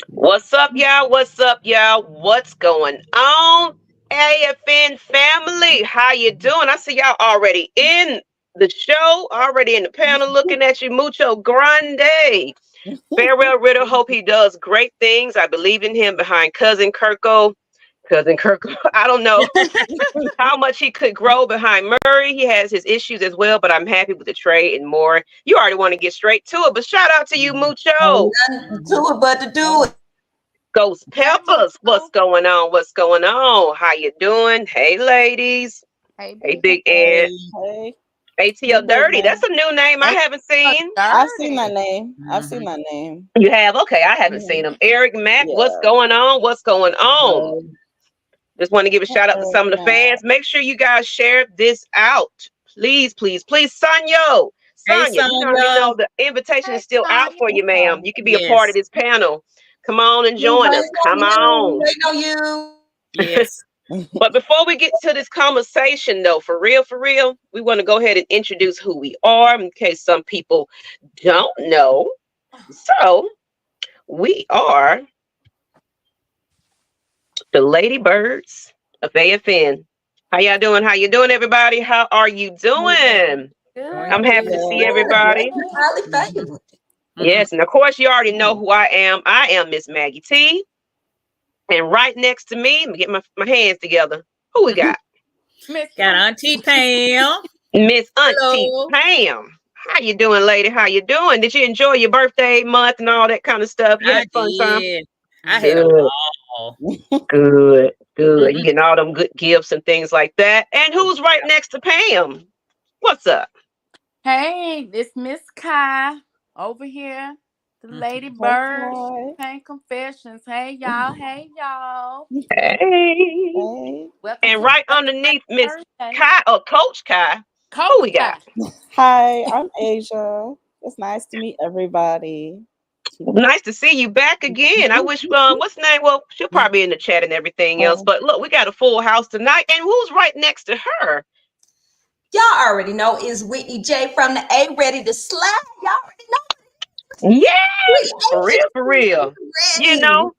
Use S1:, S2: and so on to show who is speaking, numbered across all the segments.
S1: What's up, y'all? What's up, y'all? What's going on? AFN family, how you doing? I see y'all already in the show, already in the panel looking at you. Mucho grande. Farewell Ritter, hope he does great things. I believe in him behind cousin Kirko. Cousin Kirk, I don't know how much he could grow behind Murray. He has his issues as well, but I'm happy with the trade and more. You already want to get straight to it, but shout out to you, Mucho.
S2: Nothing to it but to do it.
S1: Ghost Peppers, what's going on? What's going on? How you doing? Hey, ladies. Hey, Big Ed.
S3: Hey.
S1: ATL Dirty. That's a new name I haven't seen.
S3: I've seen that name.
S1: You have? Okay, I haven't seen him. Eric Mack, what's going on? What's going on? Just want to give a shout out to some of the fans. Make sure you guys share this out. Please, please, please. Sonia, you know the invitation is still out for you, ma'am. You can be a part of this panel. Come on and join us. Come on.
S2: Waiting on you.
S1: Yes. But before we get to this conversation, though, for real, we want to go ahead and introduce who we are in case some people don't know. So we are the Lady Birds of AFN. How y'all doing? How you doing, everybody? How are you doing? Good. I'm happy to see everybody. Yes, and of course you already know who I am. I am Ms Maggie T. And right next to me, let me get my hands together. Who we got?
S4: Got Auntie Pam.
S1: Miss Auntie Pam. How you doing, lady? How you doing? Did you enjoy your birthday month and all that kind of stuff? You had fun time?
S4: I had a ball.
S1: Good. You getting all them good gifts and things like that. And who's right next to Pam? What's up?
S5: Hey, this Miss Kai over here. The Lady Birds, Pain Confessions. Hey, y'all. Hey.
S1: And right underneath Miss Kai, or Coach Kai, who we got?
S3: Hi, I'm Asia. It's nice to meet everybody.
S1: Nice to see you back again. I wish, what's the name? Well, she'll probably be in the chat and everything else. But look, we got a full house tonight. And who's right next to her?
S2: Y'all already know is Whitney J from the A Ready to Slide. Y'all already know.
S1: Yes, for real. You know,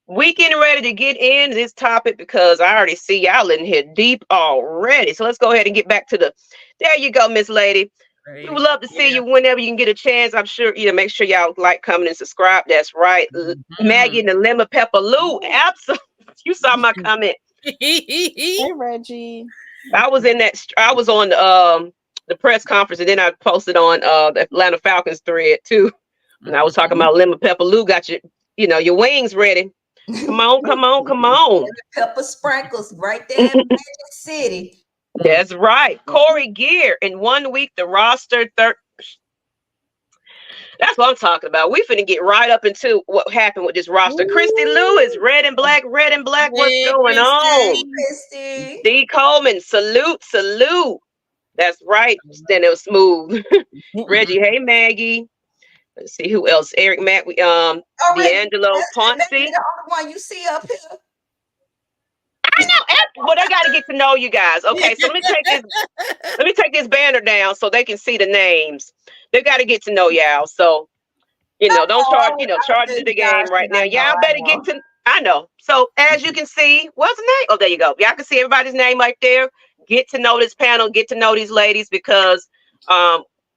S1: we getting ready to get in this topic because I already see y'all in here deep already. So let's go ahead and get back to there you go, Miss Lady. We would love to see you whenever you can get a chance. I'm sure, make sure y'all like, comment, and subscribe. That's right. Maggie and the Lemon Pepper Lou. Absolutely. You saw my comment.
S3: Hey, Reggie.
S1: I was on the press conference, and then I posted on the Atlanta Falcons thread too. And I was talking about Lemon Pepper Lou got your wings ready. Come on.
S2: Pepper sprinkles right there in Magic City.
S1: That's right. Corey Gear in 1 week, the roster That's what I'm talking about. We finna get right up into what happened with this roster. Christy Lewis, red and black. What's going on?
S2: Christy.
S1: D. Coleman, salute. That's right. Then it was smooth. Reggie, hey Maggie. Let's see who else. Eric Mack, D'Angelo Ponce.
S2: The only one you see up here.
S1: I know. Well, they got to get to know you guys. Okay, so let me take this banner down so they can see the names. They got to get to know y'all. So, don't charge to the game right now. Y'all better get to. I know. So as you can see, what's the name? Oh, there you go. Y'all can see everybody's name right there. Get to know this panel. Get to know these ladies because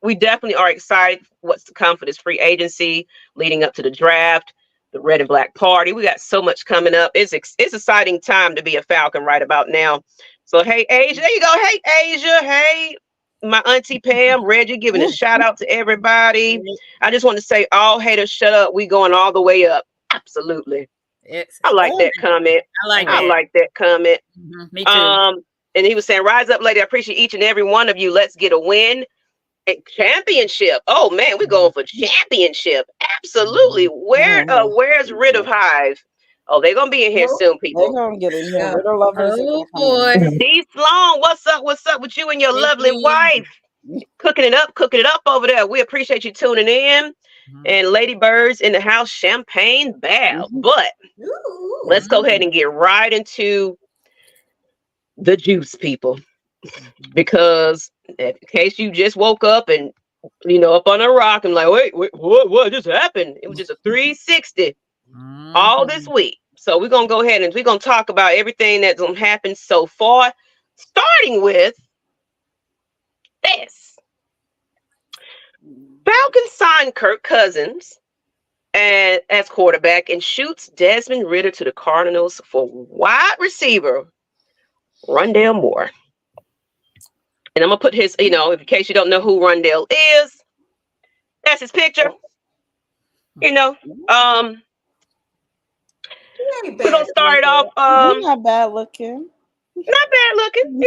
S1: we definitely are excited what's to come for this free agency leading up to the draft, the red and black party. We got so much coming up. It's exciting time to be a Falcon right about now. So, hey, Asia, there you go. Hey, Asia. Hey, my auntie Pam, Reggie, giving a shout out to everybody. I just want to say, all haters, shut up. We going all the way up. Absolutely. I like that comment. I like that comment.
S4: Me too.
S1: And he was saying, rise up, lady. I appreciate each and every one of you. Let's get a win. Championship. Oh man, we're going for championship. Absolutely. Where's Rid of Hive? Oh, they're gonna be in here soon, people.
S3: They're gonna get in here. Rid of lovers.
S4: Oh boy.
S1: D Sloan, what's up with you and your lovely wife? Cooking it up over there. We appreciate you tuning in. And Lady Birds in the house, champagne bad. But let's go ahead and get right into the juice, people. Because in case you just woke up and up on a rock and like, wait, what just happened? It was just a 360. all this week. So we're going to go ahead and we're going to talk about everything that's happened so far, starting with this. Falcons signed Kirk Cousins as quarterback and shoots Desmond Ridder to the Cardinals for wide receiver Rondale Moore. And I'm going to put his, in case you don't know who Rondale is, that's his picture. We're going to start it off.
S3: He's not bad looking.
S1: Not bad looking,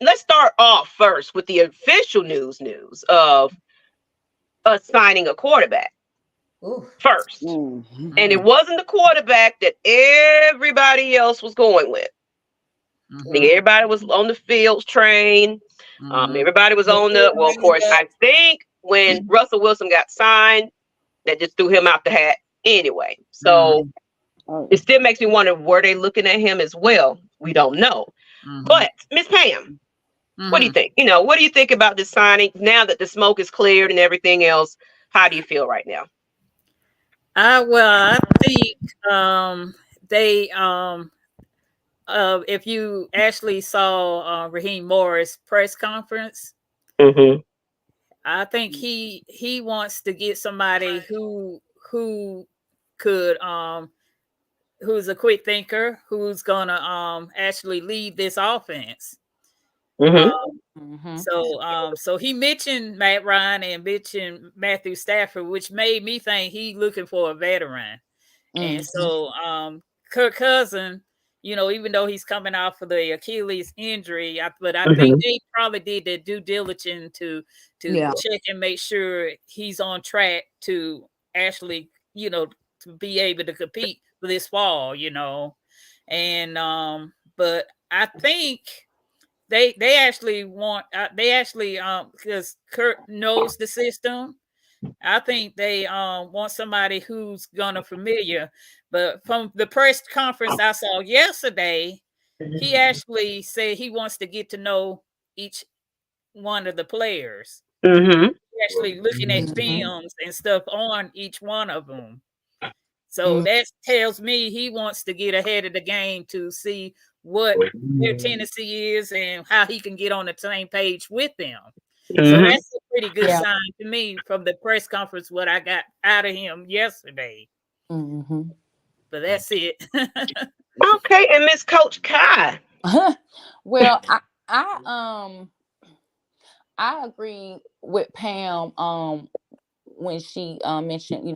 S1: let's start off first with the official news of us signing a quarterback first.
S3: Mm-hmm.
S1: And it wasn't the quarterback that everybody else was going with. I think everybody was on the Fields train. Everybody was on of course, I think when Russell Wilson got signed, that just threw him out the hat anyway. So it still makes me wonder, were they looking at him as well? We don't know. But Miss Pam, what do you think? What do you think about this signing now that the smoke is cleared and everything else? How do you feel right now?
S4: Well, I think they if you actually saw Raheem Morris' press conference, I think he wants to get somebody who could who's a quick thinker, who's gonna actually lead this offense. So he mentioned Matt Ryan and mentioned Matthew Stafford, which made me think he looking for a veteran. And so Kirk Cousins, even though he's coming off of the Achilles injury, but I think they probably did their due diligence to check and make sure he's on track to actually, to be able to compete for this fall, And but I think they actually want because Kirk knows the system. I think they want somebody who's gonna familiar. But from the press conference I saw yesterday, he actually said he wants to get to know each one of the players. Actually looking at films and stuff on each one of them. So that tells me he wants to get ahead of the game to see what their tendency is and how he can get on the same page with them. So that's a pretty good sign to me from the press conference, what I got out of him yesterday. But that's it.
S1: Okay, and Miss Coach Kai.
S5: Well, I agree with Pam when she mentioned,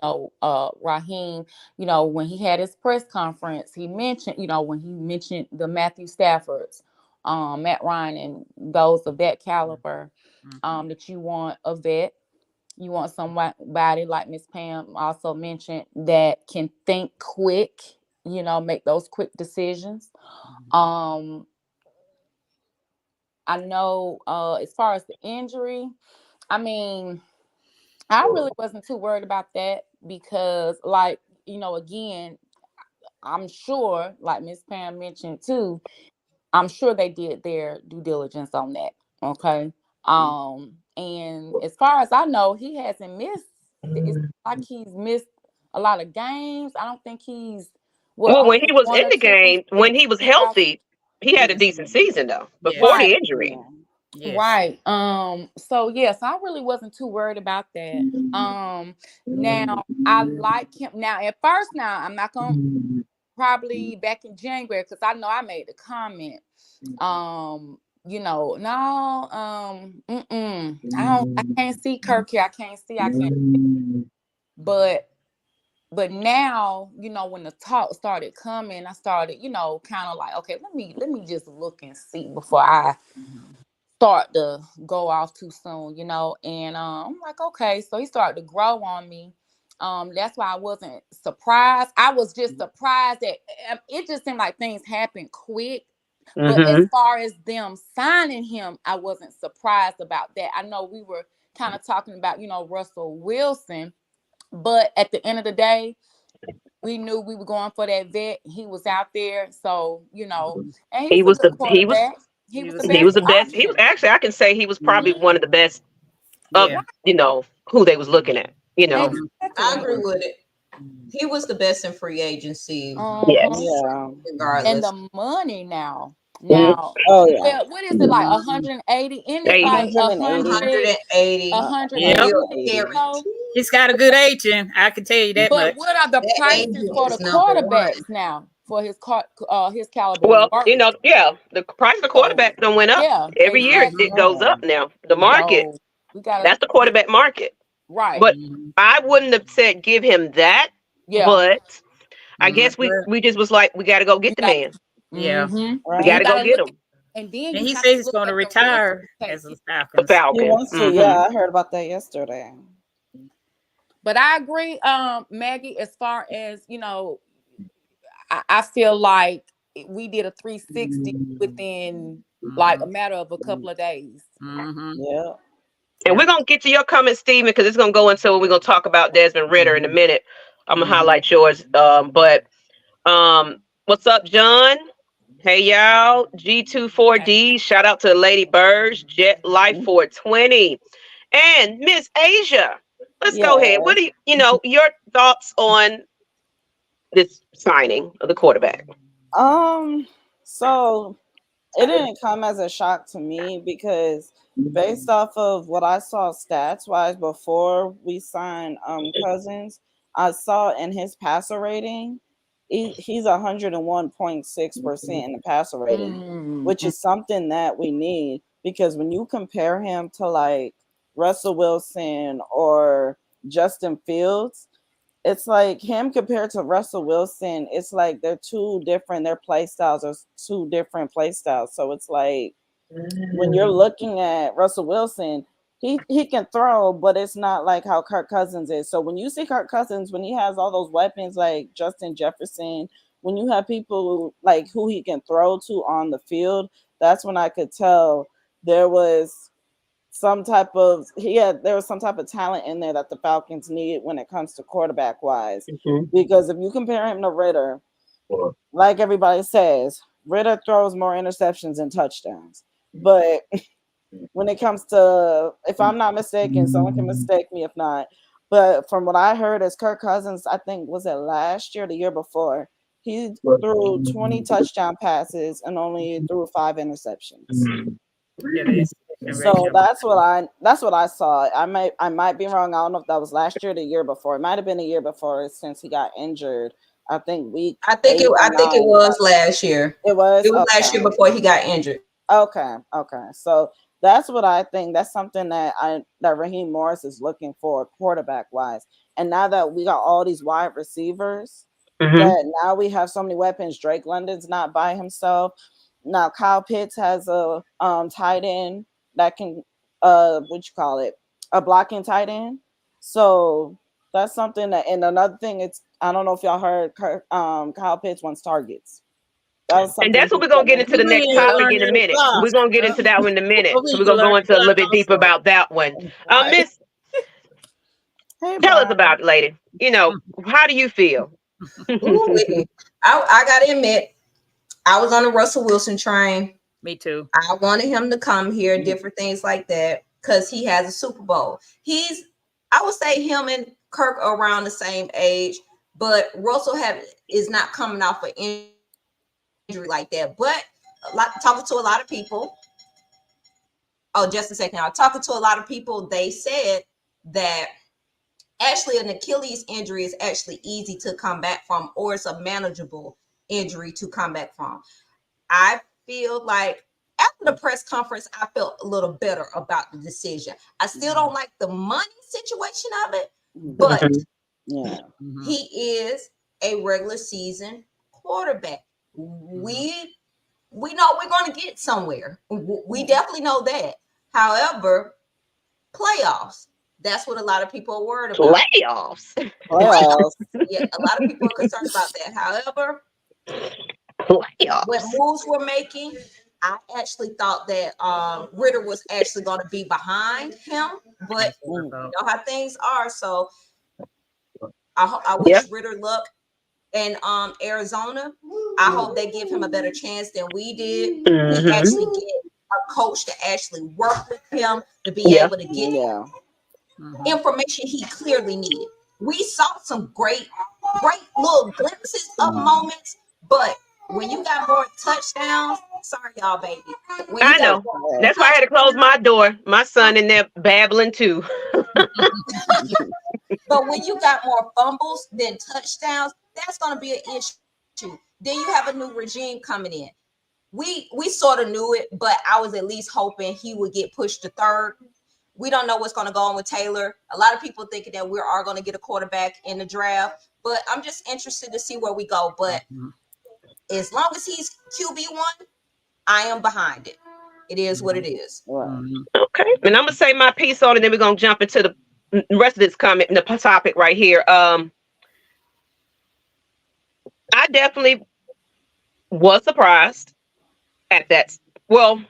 S5: Raheem, when he had his press conference, he mentioned, when he mentioned the Matthew Staffords, Matt Ryan, and those of that caliber, that you want a vet. You want somebody like Miss Pam also mentioned that can think quick, make those quick decisions. I know as far as the injury, I mean, I really wasn't too worried about that because, again, I'm sure, like Miss Pam mentioned too, I'm sure they did their due diligence on that. Okay. And as far as I know, he hasn't missed. It's like he's missed a lot of games. I don't think he's.
S1: Well, when he was in the game, when he was healthy, he had a decent season though before the injury.
S5: Yes. Right. So yes, I really wasn't too worried about that. Now I like him. Now at first, I'm not gonna probably back in January because I know I made the comment. I can't see Kirk here. I can't see. But now, when the talk started coming, I started, kind of like, okay, let me just look and see before I start to go off too soon, and I'm like, okay, so he started to grow on me. That's why I wasn't surprised. I was just surprised that it just seemed like things happened quick. But as far as them signing him, I wasn't surprised about that. I know we were kind of talking about, Russell Wilson, but at the end of the day, we knew we were going for that vet. He was out there, so and he was the best. He was
S1: actually, I can say he was probably one of the best of who they was looking at. You know,
S2: I agree with it. He was the best in free agency,
S1: yes.
S3: Yeah.
S5: And
S2: regardless.
S5: the money now.
S1: Mhm.
S3: Oh yeah.
S5: Well, what is it like 180? And it's
S1: 80.
S5: like
S3: 180.
S2: 180
S4: Yep.
S2: real
S3: 180.
S2: guaranteed.
S4: He's got a good agent. I can tell you that
S5: But
S4: much.
S5: what are the
S2: That
S5: prices
S2: agent
S5: for
S2: is
S5: the
S2: number one.
S5: quarterbacks now for his caliber
S1: Well,
S5: work?
S1: you know, yeah, the price of
S5: So
S1: quarterback done went up.
S5: yeah,
S1: Every year it
S5: exactly.
S1: goes up now. The market,
S5: So we gotta
S1: that's the quarterback market.
S5: right.
S1: But I wouldn't have said give him that,
S5: Yeah.
S1: but I
S4: Mhm.
S1: guess we just was like, we got to go
S5: You
S1: get the
S5: got
S1: man.
S4: Yeah.
S5: mm-hmm.
S1: We
S5: And
S1: got
S5: you
S3: Right.
S1: to go
S5: gotta
S1: get
S5: look
S1: him.
S5: and then
S4: And
S5: you
S4: he
S5: have
S4: says
S5: to
S4: he's
S5: look
S4: going to
S5: at the risk
S4: retire
S5: you
S4: as a
S5: take.
S1: The
S4: Falcons.
S3: He
S1: Falcons.
S3: wants to.
S1: Mhm.
S3: Yeah, I heard about that yesterday.
S5: But I agree, Maggie, as far as I feel like we did a 360 within like a matter of a couple of days.
S4: Mm-hmm.
S3: Yeah.
S1: And we're going to get to your comments, Stephen, because it's going to go into what we're going to talk about Desmond Ritter in a minute. I'm going to highlight yours. What's up, John? Hey, y'all. G24D. Shout out to Lady Birds. Jet Life 420. And Miss Asia. Let's go ahead. What
S3: Yes.
S1: do your thoughts on this signing of the quarterback?
S3: So it didn't come as a shock to me because based off of what I saw stats wise before we signed Cousins, I saw in his passer rating, he's 101.6% in the passer rating, which is something that we need because when you compare him to like Russell Wilson or Justin Fields, it's like him compared to Russell Wilson, it's like they're two different, their play styles are two different play styles. So it's like when you're looking at Russell Wilson, he can throw, but it's not like how Kirk Cousins is. So when you see Kirk Cousins, when he has all those weapons like Justin Jefferson, when you have people like who he can throw to on the field, that's when I could tell there was there was some type of talent in there that the Falcons needed when it comes to quarterback wise. Because if you compare him to Ritter, like everybody says, Ritter throws more interceptions than touchdowns. But when it comes to, if I'm not mistaken, someone can mistake me if not. But from what I heard, as Kirk Cousins, I think was it last year, the year before, he threw 20 touchdown passes and only threw 5 interceptions. So that's what I saw. I might be wrong. I don't know if that was last year or the year before. It might have been a year before since he got injured. I think
S2: I think it was last year.
S3: It was
S2: last year before he got injured.
S3: Okay. So that's what I think. That's something that Raheem Morris is looking for quarterback wise. And now that we got all these wide receivers, that now we have so many weapons. Drake London's not by himself. Now Kyle Pitts has a tight end that can a blocking tight end. So that's something that, and another thing, it's I don't know if y'all heard Kyle Pitts wants targets.
S1: And that's what we're going to get into the next topic in a minute. We're going to get into that one in a minute. So we're going to go into a little bit deeper about that one. Miss, tell us about it, lady. How do you feel?
S2: Ooh, I got to admit, I was on the Russell Wilson train.
S4: Me too.
S2: I wanted him to come here, different things like that, because he has a Super Bowl. I would say him and Kirk are around the same age, but Russell is not coming off an injury like that. But talking to a lot of people, just a second. Talking to a lot of people, they said that actually an Achilles injury is actually easy to come back from, or it's a manageable injury to come back from. I feel like after the press conference, I felt a little better about the decision. I still don't like the money situation of it, but he is a regular season quarterback. We know we're going to get somewhere. We definitely know that. However, playoffs, that's what a lot of people are worried about.
S1: Playoffs.
S2: Yeah, a lot of people are concerned about that. However,
S1: playoffs.
S2: What moves we're making, I actually thought that Ritter was actually going to be behind him, but you know how things are. So I wish Ritter luck in Arizona. I hope they give him a better chance than we did. We actually get a coach to actually work with him to be able to get information he clearly needed. We saw some great little glimpses of moments, but when you got more touchdowns, sorry y'all, baby.
S1: I know. That's why I had to close my door. My son in there babbling too.
S2: But when you got more fumbles than touchdowns, that's going to be an issue. Then you have a new regime coming in. We sort of knew it, but I was at least hoping he would get pushed to third. We don't know what's going to go on with Taylor. A lot of people thinking that we are going to get a quarterback in the draft, but I'm just interested to see where we go. But as long as he's QB1, I am behind it. It is what it is.
S1: Okay. And I'm going to say my piece on it, then we're going to jump into the rest of this comment, the topic right here. I definitely was surprised at that. Well,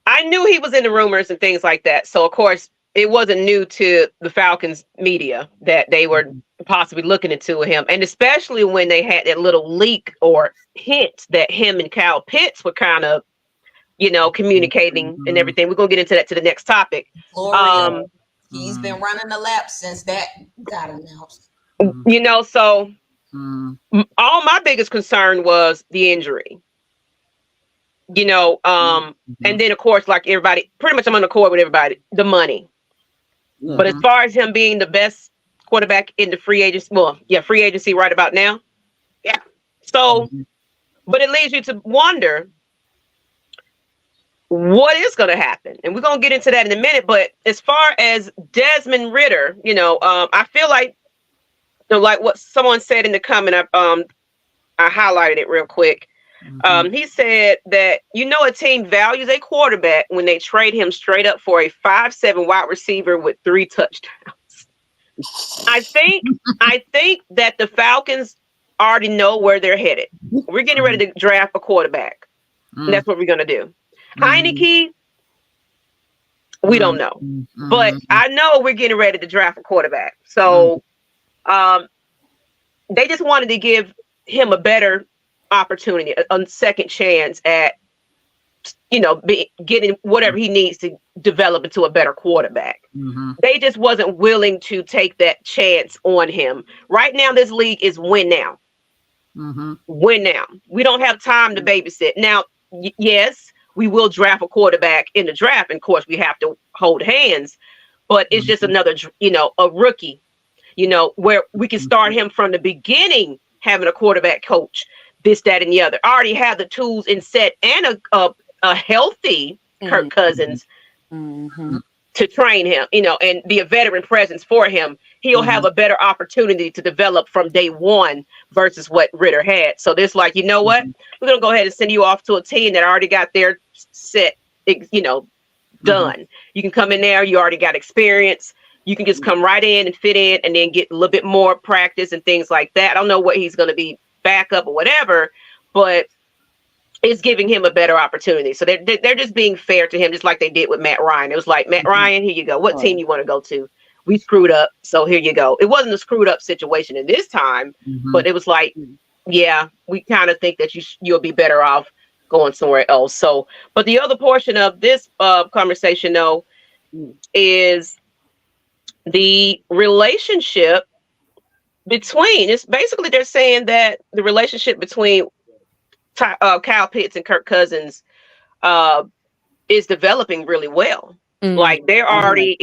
S1: I knew he was in the rumors and things like that. So, of course, it wasn't new to the Falcons media that they were possibly looking into him. And especially when they had that little leak or hint that him and Kyle Pitts were kind of, communicating and everything. We're going to get into that to the next topic.
S2: He's been running the lap since that got announced.
S1: So all my biggest concern was the injury. And then of course, like everybody, pretty much I'm on the court with everybody, the money. But as far as him being the best quarterback in the free agency right about now. Yeah. So, but it leads you to wonder what is going to happen. And we're going to get into that in a minute. But as far as Desmond Ridder, I feel like, like what someone said in the comment, I highlighted it real quick. He said that, a team values a quarterback when they trade him straight up for a 5'7" wide receiver with 3 touchdowns. I think that the Falcons already know where they're headed. We're getting ready to draft a quarterback. That's what we're going to do. Heineke, we don't know. But I know we're getting ready to draft a quarterback. So they just wanted to give him a better opportunity, a second chance at, getting whatever he needs to develop into a better quarterback. They just wasn't willing to take that chance on him. Right now, this league is win now. Win now. We don't have time to babysit. Now, yes, we will draft a quarterback in the draft. And of course, we have to hold hands, but it's just another, a rookie, where we can start him from the beginning, having a quarterback coach, this, that, and the other. I already have the tools in set and a healthy Kirk Cousins to train him, and be a veteran presence for him. He'll have a better opportunity to develop from day one versus what Ridder had. So there's like, what? We're going to go ahead and send you off to a team that already got their set, done. You can come in there. You already got experience. You can just come right in and fit in and then get a little bit more practice and things like that. I don't know what he's going to be backup or whatever, but it's giving him a better opportunity. So they're just being fair to him, just like they did with Matt Ryan. It was like, Matt Ryan, here you go. What team you want to go to? We screwed up, so here you go. It wasn't a screwed up situation in this time, but it was like, yeah, we kind of think that you'll be better off going somewhere else. So, but the other portion of this conversation, though, is the relationship between. It's basically they're saying that the relationship between Kyle Pitts and Kirk Cousins is developing really well. Like they're already,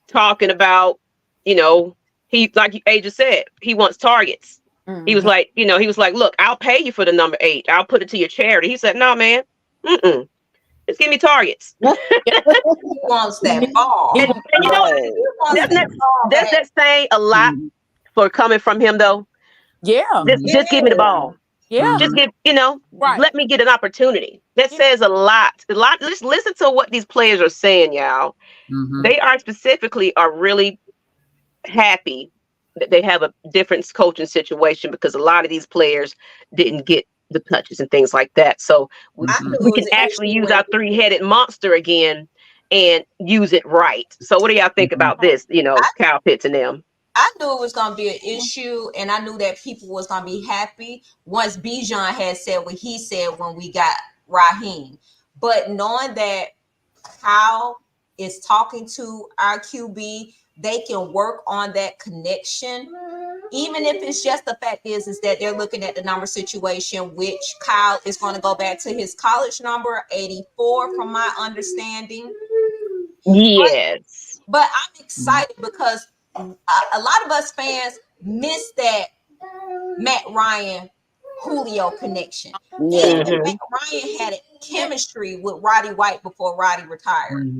S1: talking about, he, like AJ said, he wants targets. He was like, look, I'll pay you for the number 8. I'll put it to your charity. He said, no, man, just give me targets.
S2: He wants that ball.
S1: And that's saying a lot for coming from him, though.
S5: Yeah.
S1: Just give me the ball.
S5: Yeah.
S1: Just give,
S5: right.
S1: Let me get an opportunity. That says a lot. Just listen to what these players are saying, y'all. They are really happy that they have a different coaching situation because a lot of these players didn't get the touches and things like that. So we can actually use our 3-headed monster again and use it right. So what do y'all think about this? Kyle Pitts and them.
S2: I knew it was going to be an issue, and I knew that people was going to be happy once Bijan had said what he said when we got Raheem. But knowing that Kyle is talking to our QB, they can work on that connection. Even if it's just the fact is that they're looking at the number situation, which Kyle is going to go back to his college number, 84, from my understanding.
S1: Yes.
S2: But I'm excited because a lot of us fans miss that Matt Ryan Julio connection.
S3: Yeah.
S2: Even Matt Ryan had a chemistry with Roddy White before Roddy retired.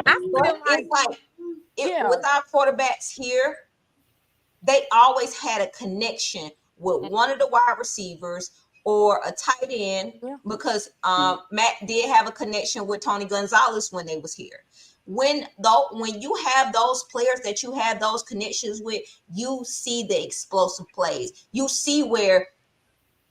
S5: I
S2: But
S5: feel like,
S2: it's like
S5: yeah.
S2: with our quarterbacks here, they always had a connection with one of the wide receivers or a tight end, because Matt did have a connection with Tony Gonzalez when they was here. When you have those players that you have those connections with, you see the explosive plays. You see where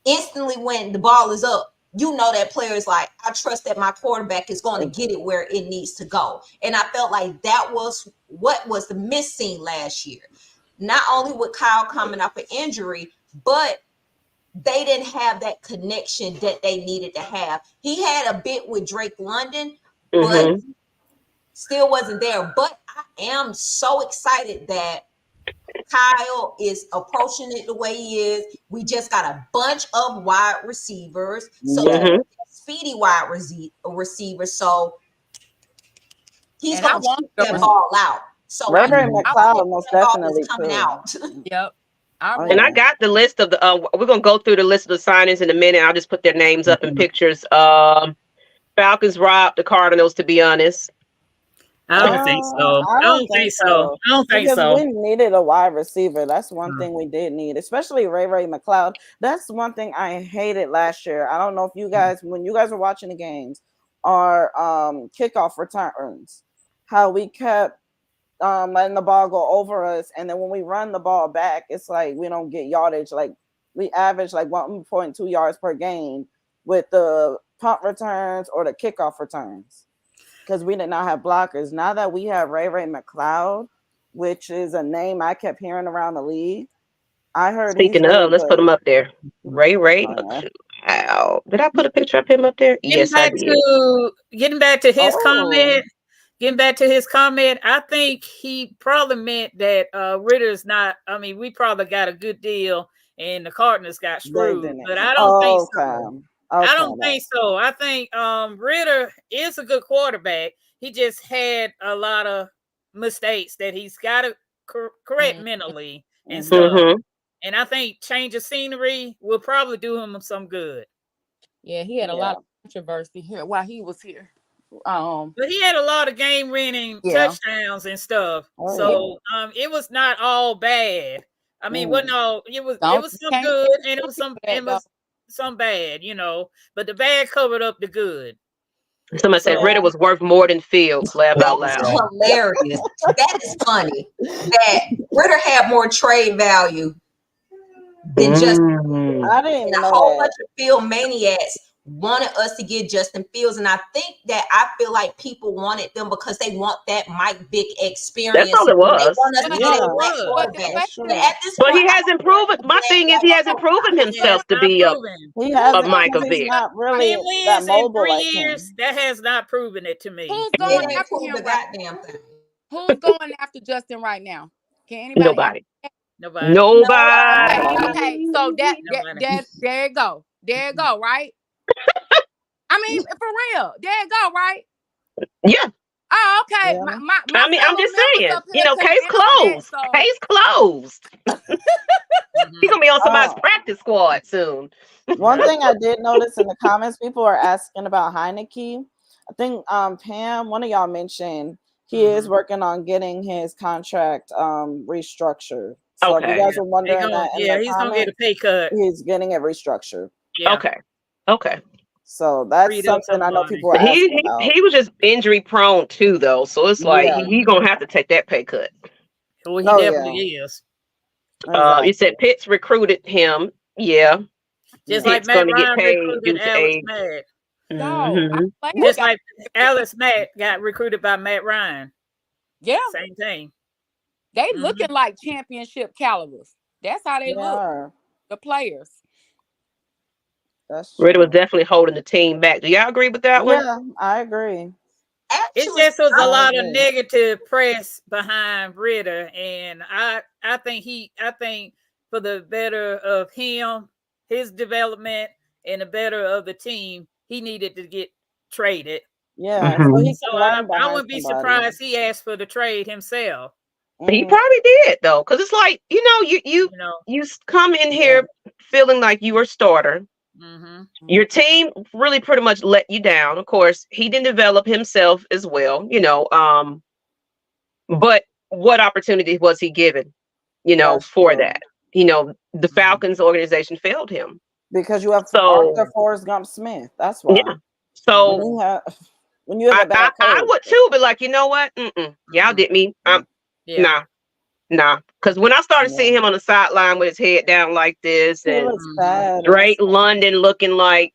S2: instantly when the ball is up, you know that player is like, I trust that my quarterback is going to get it where it needs to go. And I felt like that was what was the missing last year. Not only with Kyle coming off an injury, but they didn't have that connection that they needed to have. He had a bit with Drake London, but still wasn't there. But I am so excited that Kyle is approaching it the way he is. We just got a bunch of wide receivers, so speedy wide receivers. So he's going to shoot that ball out. So
S3: Ryder McLeod most definitely
S2: coming out.
S5: Yep.
S1: And I got the list of the. We're gonna go through the list of the signings in a minute. I'll just put their names up in pictures. Falcons robbed the Cardinals. To be honest,
S4: I don't think so. I don't think so. I don't think so.
S3: We needed a wide receiver. That's one thing we did need, especially Ray McLeod. That's one thing I hated last year. I don't know if you guys, when you guys were watching the games, our kickoff returns, how we kept letting the ball go over us, and then when we run the ball back, it's like we don't get yardage. Like we average like 1.2 yards per game with the punt returns or the kickoff returns, because we did not have blockers. Now that we have Ray McLeod, which is a name I kept hearing around the league, I heard.
S1: Speaking of, let's put him up there. Ray McLeod. Wow. Did I put a picture of him up there? Yes, I did.
S4: Getting back to his comment. Getting back to his comment, I think he probably meant that Ritter's not. I mean, we probably got a good deal, and the Cardinals got screwed. But I don't think so. I don't think so. I think Ryder is a good quarterback. He just had a lot of mistakes that he's got to correct mentally and stuff. And I think change of scenery will probably do him some good.
S5: Yeah, he had a lot of controversy here while he was here.
S4: But he had a lot of game-winning touchdowns and stuff. So it was not all bad. I mean, wasn't all it was some good and it was some bad, you know. But the bad covered up the good.
S1: Somebody said Ryder was worth more than Fields. Laugh out loud.
S2: Hilarious. That is funny. That Ryder had more trade value than just
S3: I didn't know
S2: a whole bunch of field maniacs wanted us to get Justin Fields, and I feel like people wanted them because they want that Mike Vick experience.
S1: That's all it was.
S2: They want us to get a black quarterback. At this
S1: but
S2: point,
S1: he hasn't proven. My thing is, he hasn't proven himself to be a Michael Vick.
S3: Not really that mobile
S4: in 3 years. That has not proven it to me.
S5: Who's going after him?
S2: Goddamn thing.
S5: Who's going after Justin right now? Can anybody?
S1: Nobody.
S5: Okay, so there you go. There you go, right? I mean, for real. There you go, right?
S1: Yeah.
S5: Oh, okay.
S3: Yeah.
S1: I mean, I'm just saying, case closed. Case closed. He's gonna be on somebody's practice squad soon.
S3: One thing I did notice in the comments, people are asking about Heineke. I think Pam, one of y'all mentioned he is working on getting his contract restructured. So if you guys are wondering
S4: he's gonna get a pay cut.
S3: He's getting it restructured.
S4: Yeah.
S1: Okay.
S3: So that's something I know people are asking about.
S1: He was just injury prone too, though. So it's like he's gonna have to take that pay cut.
S4: Well, he definitely is.
S1: You said Pitts recruited him. Yeah.
S4: Just like Matt Ryan recruited Alex Mack. Just like Alex Mack got recruited by Matt Ryan.
S5: Yeah.
S4: Same thing.
S5: They looking like championship calibers. That's how they look. The players.
S3: That's true.
S1: Ryder was definitely holding the team back. Do y'all agree with that one?
S3: Yeah, I agree.
S4: It
S2: Actually,
S4: just was a
S3: I
S4: lot of
S3: agree.
S4: negative press behind Ryder, and I think for the better of him, his development, and the better of the team, he needed to get traded.
S3: Yeah, so
S1: Mhm.
S3: he
S4: So
S3: can
S4: I
S3: learn behind
S4: wouldn't be
S3: somebody.
S4: surprised he asked for the trade himself.
S1: He
S3: Mhm.
S1: probably did though, because it's like you
S4: You know.
S1: come in
S3: Yeah.
S1: here feeling like you were a starter.
S4: Mm-hmm.
S1: Your team really pretty much let you down. Of course, he didn't develop himself as well, but what opportunity was he given,
S3: That's
S1: for
S3: true.
S1: that? The Falcons organization failed him.
S3: Because you have
S1: So
S3: Arthur Forrest Gump Smith. That's
S1: yeah.
S3: why.
S1: So
S3: When you have a bad
S1: I
S3: coach.
S1: would too, but like, you know what? Y'all did me.
S4: Yeah.
S1: Nah. Because when I started
S3: Yeah.
S1: seeing him on the sideline with his head down like this
S3: He
S1: and
S3: looks sad.
S1: Drake London looking like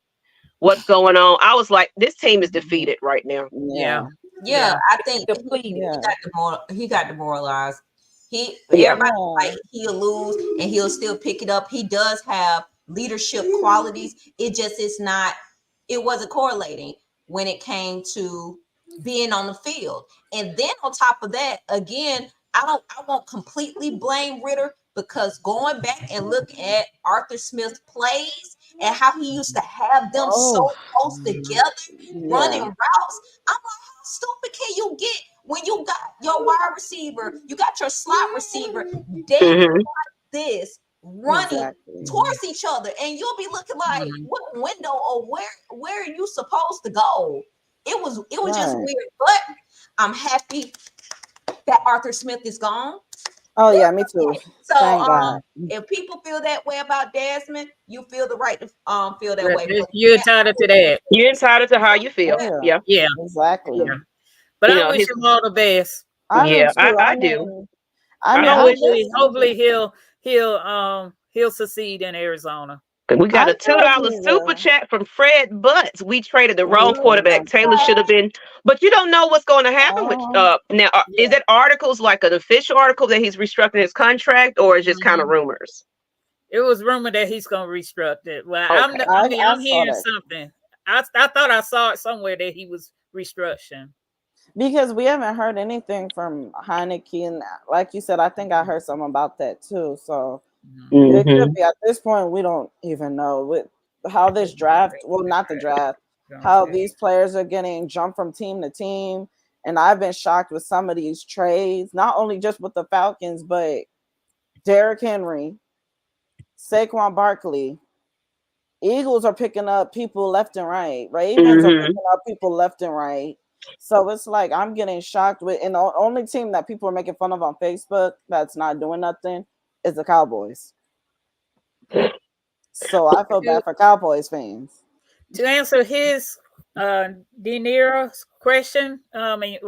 S1: what's going on, I was like, this team is defeated right now.
S3: Yeah.
S2: yeah, I think
S3: Yeah.
S2: he got demoralized.
S1: Yeah.
S2: Everybody like he'll lose and he'll still pick it up. He does have leadership qualities. It wasn't correlating when it came to being on the field. And then on top of that, again, I won't completely blame Ryder, because going back and look at Arthur Smith's plays and how he used to have them so close together running routes, I'm like, how stupid can you get when you got your wide receiver, you got your slot receiver dancing
S1: Mhm.
S2: like this, running
S3: Exactly.
S2: towards each other, and you'll be looking like, what window or where are you supposed to go? It was just
S3: Right.
S2: weird, but I'm happy that Arthur Smith is gone.
S3: Oh yeah, me too.
S2: So
S3: Thank God.
S2: if people feel that way about Desmond, you feel the right to feel that way. But
S4: You're entitled to that.
S1: You're entitled to how you feel.
S3: Yeah.
S1: Yeah.
S3: Exactly.
S4: Yeah. But I wish
S1: His
S4: him all the best.
S3: I do
S1: yeah,
S3: too.
S1: I do.
S3: mean,
S1: I
S4: And
S1: wish
S4: hopefully he'll succeed in Arizona.
S1: we got
S3: I
S1: a
S3: feel like
S1: $2
S3: he
S1: super
S3: will.
S1: chat from Fred Butts. We traded the wrong
S3: Oh
S1: quarterback.
S3: my
S1: Taylor
S3: God.
S1: should have been, but you don't know what's going to happen with now. Is it articles like an official article that he's restructuring his contract, or is just kind of rumors?
S4: It was rumored that he's going to restructure it. Well,
S1: Okay.
S4: I'm
S3: saw
S4: hearing
S3: that.
S4: something. I thought I saw it somewhere that he was restructuring.
S3: Because we haven't heard anything from Heineke, and like you said, I think I heard something about that too. So it could be at this point we don't even know with how this draft. Well, not the draft. How these players are getting jumped from team to team, and I've been shocked with some of these trades. Not only just with the Falcons, but Derrick Henry, Saquon Barkley. Eagles are picking up people left and right. Ravens are picking up people left and right. So it's like I'm getting shocked with, and the only team that people are making fun of on Facebook that's not doing nothing is the Cowboys. So I feel bad for Cowboys fans.
S4: To answer his De Niro's question, comment,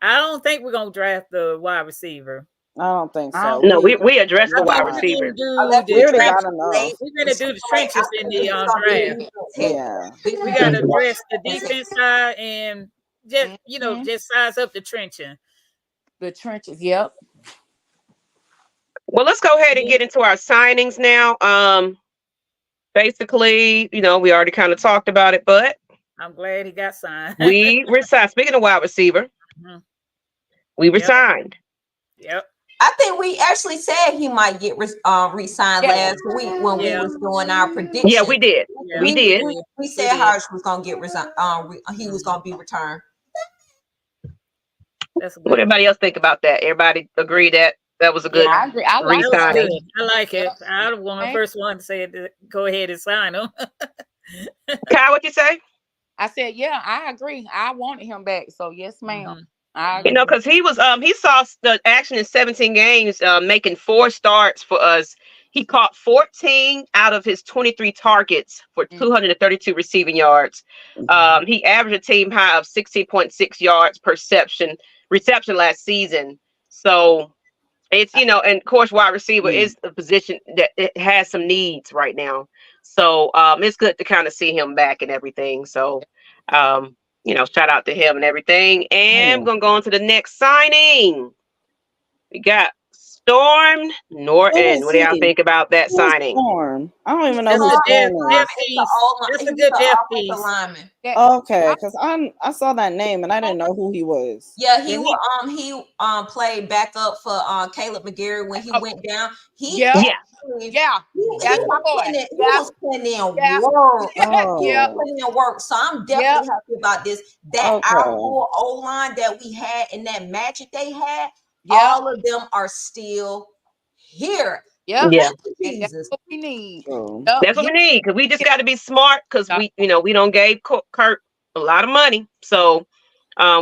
S4: I don't think we're gonna draft the wide receiver.
S3: I don't think so.
S1: No, we addressed the wide receiver.
S3: We already got enough.
S4: We're gonna do the trenches in the draft.
S3: Yeah.
S4: We gotta address the defense side and just size up the trenching.
S5: The trenches, yep.
S1: Well, let's go ahead and get into our signings now. Basically, we already kind of talked about it, but
S4: I'm glad he got signed.
S1: we resigned. Speaking of wide receiver, we resigned.
S4: Yep.
S2: I think we actually said he might get re-signed last week when we was doing our prediction.
S1: Yeah, we did.
S2: Yeah.
S1: We did.
S2: We said Harsh was gonna get resigned. He was gonna be returned.
S4: That's good.
S1: What everybody else think about that? Everybody agree that was a good
S5: I agree. I like
S1: re-signing.
S4: I like it. I was one of the first one to say go ahead and sign him.
S1: Kyle, what you say?
S5: I said, yeah, I agree. I wanted him back. So yes, ma'am. I agree.
S1: Because he was he saw the action in 17 games, making 4 starts for us. He caught 14 out of his 23 targets for 232 receiving yards. He averaged a team high of 16.6 yards per reception last season. So it's, and of course, wide receiver is a position that it has some needs right now. So it's good to kind of see him back and everything. So, shout out to him and everything. And we're going to go on to the next signing. We got Storm
S3: Who
S1: Norton.
S3: is
S1: What do y'all
S3: he?
S1: think about that
S3: Who is
S1: signing?
S3: Storm? I don't even know
S4: That's
S3: who
S4: a
S3: Storm
S4: Jeff
S3: is.
S4: piece. That's a
S2: He's
S4: good
S2: the
S4: Jeff
S2: offensive
S4: piece.
S2: lineman.
S3: Okay, because I saw that name and I didn't know who he was.
S2: Yeah,
S4: Yeah,
S2: he played backup for Caleb McGarry when he went down.
S5: Yeah.
S1: Yeah.
S5: That's my boy.
S2: He was putting in
S5: Yeah.
S2: work.
S5: Yeah.
S2: Putting in work. So I'm definitely happy about this. That
S3: Okay.
S2: our whole O-line that we had in that match that they had,
S5: Yeah.
S2: all of them are still here.
S5: Yeah.
S1: Yeah.
S5: And that's
S2: Jesus.
S5: what we need.
S3: True.
S5: Yep.
S1: That's what we need, because we just got to be smart, because we don't gave Kirk a lot of money, so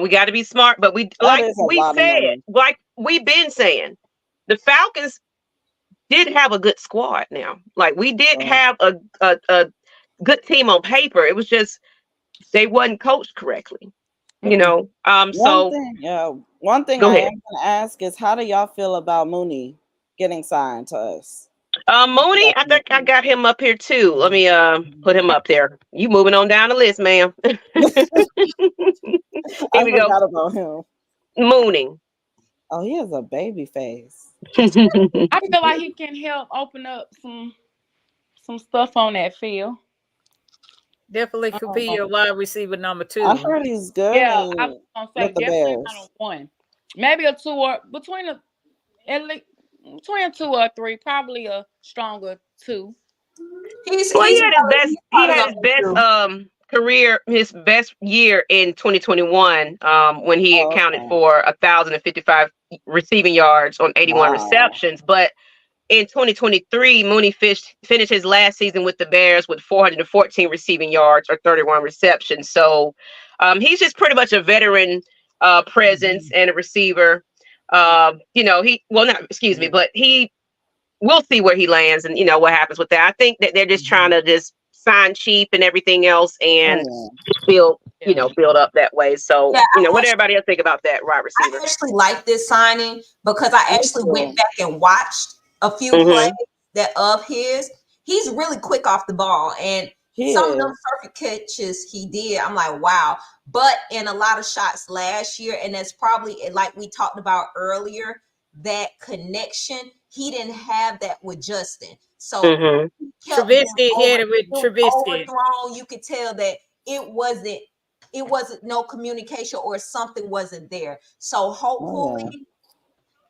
S1: we got to be smart. But we,
S3: That
S1: like
S3: is a
S1: we
S3: lot of
S1: said,
S3: money.
S1: like we've been saying, the Falcons did have a good squad. Now, like we did have a good team on paper. It was just they wasn't coached correctly, you know. So
S3: One thing
S1: go
S3: I
S1: ahead.
S3: am gonna ask is, how do y'all feel about Mooney getting signed to us?
S1: Mooney, I think I got him up here too. Let me put him up there. You moving on down the list, ma'am. Here
S3: I
S1: we go.
S3: forgot about him.
S1: Mooney.
S3: Oh, he has a baby face.
S5: I feel like he can help open up some stuff on that field.
S4: Definitely could be a wide receiver number 2.
S3: I heard he's good.
S5: Yeah, I was gonna say
S3: with the
S5: definitely
S3: Bears.
S5: not a 1. Maybe a 2 or between a 2 or a 3, probably a stronger 2.
S1: He had his best career, his best year in 2021 when he accounted for 1,055 receiving yards on 81 receptions. But in 2023, Mooney finished his last season with the Bears with 414 receiving yards or 31 receptions. So he's just pretty much a veteran presence and a receiver. But we'll see where he lands and what happens with that. I think that they're just trying to just sign cheap and everything else and build up that way. So what everybody else think about that wide receiver?
S2: I actually like this signing because I actually went back and watched a few plays of his. He's really quick off the ball, and some of them perfect catches he did, I'm like, wow. But in a lot of shots last year, and that's probably like we talked about earlier, that connection, he didn't have that with Justin. So
S4: Trubisky had it with Trubisky.
S2: Overthrown. You could tell that it wasn't no communication or something wasn't there. So hopefully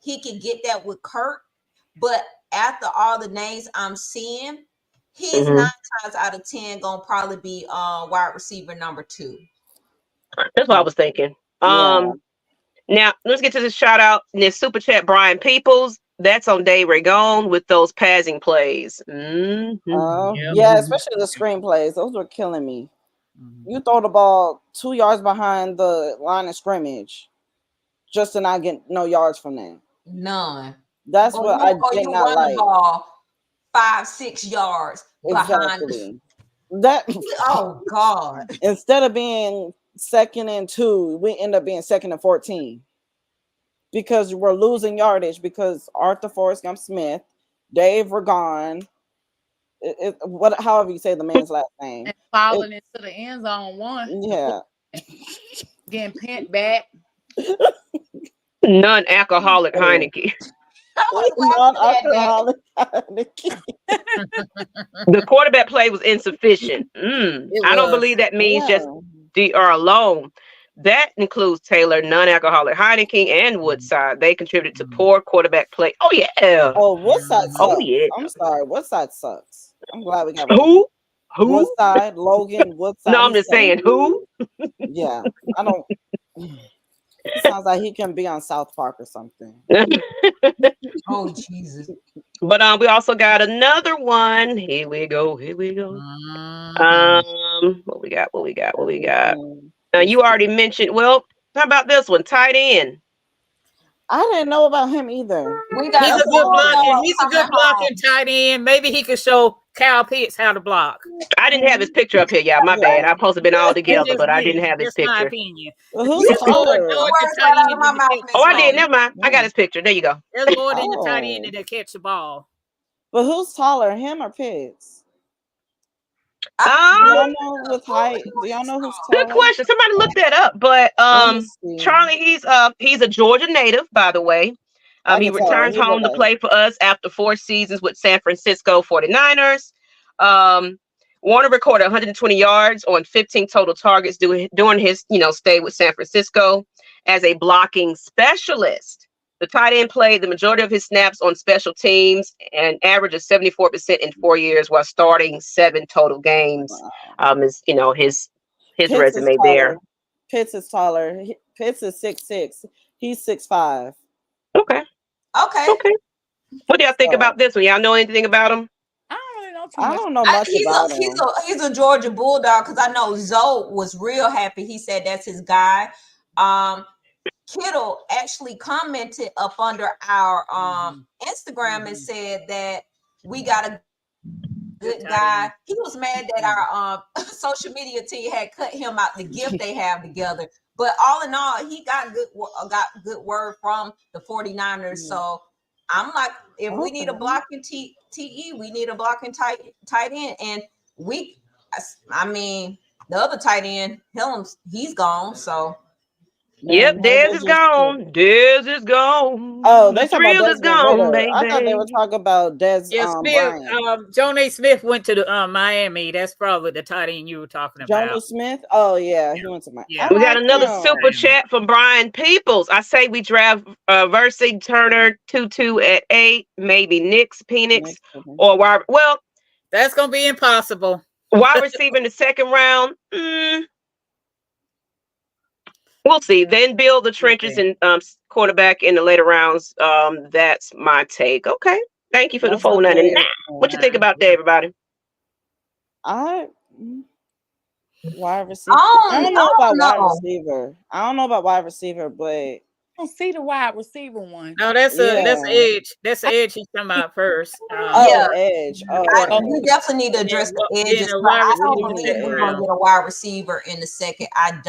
S2: he can get that with Kirk. But after all the names I'm seeing, he's 9 times out of 10 gonna probably be wide receiver number 2.
S1: That's what I was thinking. Now let's get to this shout out. This super chat, Brian Peoples. That's on Dave Ragone with those passing plays.
S3: Yeah, especially the screenplays. Those were killing me. You throw the ball 2 yards behind the line of scrimmage just to not get no yards from that.
S2: None.
S3: That's what I did not like.
S2: The ball 5-6 yards behind.
S3: That.
S2: Oh God!
S3: Instead of being 2nd and 2, we end up being 2nd and 14 because we're losing yardage because Arthur Forrest Gump Smith, Dave Ragone, however you say the man's last name,
S5: and falling into the end zone one.
S3: Yeah,
S5: getting pent back.
S1: Non-alcoholic Heineken.
S3: Non-alcoholic Heineken.
S1: The quarterback play was insufficient. I don't believe that means just DR alone. That includes Taylor, non-alcoholic Heineken, and Woodside. They contributed to poor quarterback play. Oh yeah.
S3: Oh, Woodside sucks.
S1: Oh yeah.
S3: I'm sorry. Woodside sucks. I'm glad we got
S1: who?
S3: Woodside, Logan, Woodside.
S1: No, I'm just saying who.
S3: Yeah, I don't. It sounds like he can be on South Park or something.
S2: Oh Jesus!
S1: But we also got another one. Here we go. What we got? You already mentioned. Well, how about this one? Tight end.
S3: I didn't know about him either.
S4: He's a good blocking tight end. Maybe he could show Kyle Pitts how to block.
S1: I didn't have his picture up here, y'all. My bad. I'm supposed to have been all together, but I didn't have his picture.
S4: My opinion.
S3: Well, who's taller?
S1: Oh, I did. Never mind. I got his picture. There you go.
S4: There's more than the tight end that catch the ball.
S3: But who's taller, him or Pitts?
S1: Do
S3: y'all know with height? Do y'all know who's taller?
S1: Good question. Somebody look that up. But Charlie, he's a Georgia native, by the way.
S3: I
S1: He
S3: can tell.
S1: returns
S3: He look
S1: home to
S3: like
S1: play for us after 4 seasons with San Francisco 49ers. Warner recorded 120 yards on 15 total targets during his, stay with San Francisco as a blocking specialist. The tight end played the majority of his snaps on special teams and average of 74% in 4 years while starting 7 total games. Is his
S3: Pitts is
S1: resume
S3: taller.
S1: there.
S3: Pitts is taller. Pitts is 6'6". He's 6'5".
S1: Okay.
S2: Okay.
S1: What do y'all think
S3: So-
S1: about this one? Y'all know anything about him?
S5: I don't really know too
S3: I
S5: much.
S3: don't know much about him.
S2: He's a Georgia Bulldog because I know Zoe was real happy. He said that's his guy. Kittle actually commented up under our Instagram and said that we got a good guy. He was mad that our social media team had cut him out the gift they have together. But all in all, he got good word from the 49ers. So I'm like, if we need a blocking TE, we need a blocking tight end. And the other tight end, he's gone. So
S1: Yep, Dez is gone. Dez is gone.
S3: Oh, they
S1: The
S3: talking
S1: thrill
S3: about
S1: is
S3: Desmond
S1: gone,
S3: Ritter.
S1: baby.
S3: I thought they were talking about Des
S4: Smith.
S3: Bryant.
S4: Johnny Smith went to the Miami. That's probably the tight end you were talking about.
S3: Johnny Smith. Oh yeah, he went to Miami.
S4: Yeah.
S1: We got another super chat from Brian Peoples. I say we draft Versi Turner 2-2 at 8, maybe Knicks, Penix, or wide. Well,
S4: that's gonna be impossible.
S1: Wide receiver in the second round. We'll see. Then build the trenches and quarterback in the later rounds. That's my take. Okay. Thank you for the 499. What you think about that, everybody?
S3: Wide receiver. I don't know about wide receiver. I don't know about wide receiver, but
S5: I don't see the wide receiver one.
S4: No, that's edge. That's the edge he's talking about first.
S3: Edge.
S2: We definitely need to address the edges. I don't believe we're going to get a wide receiver in the second. I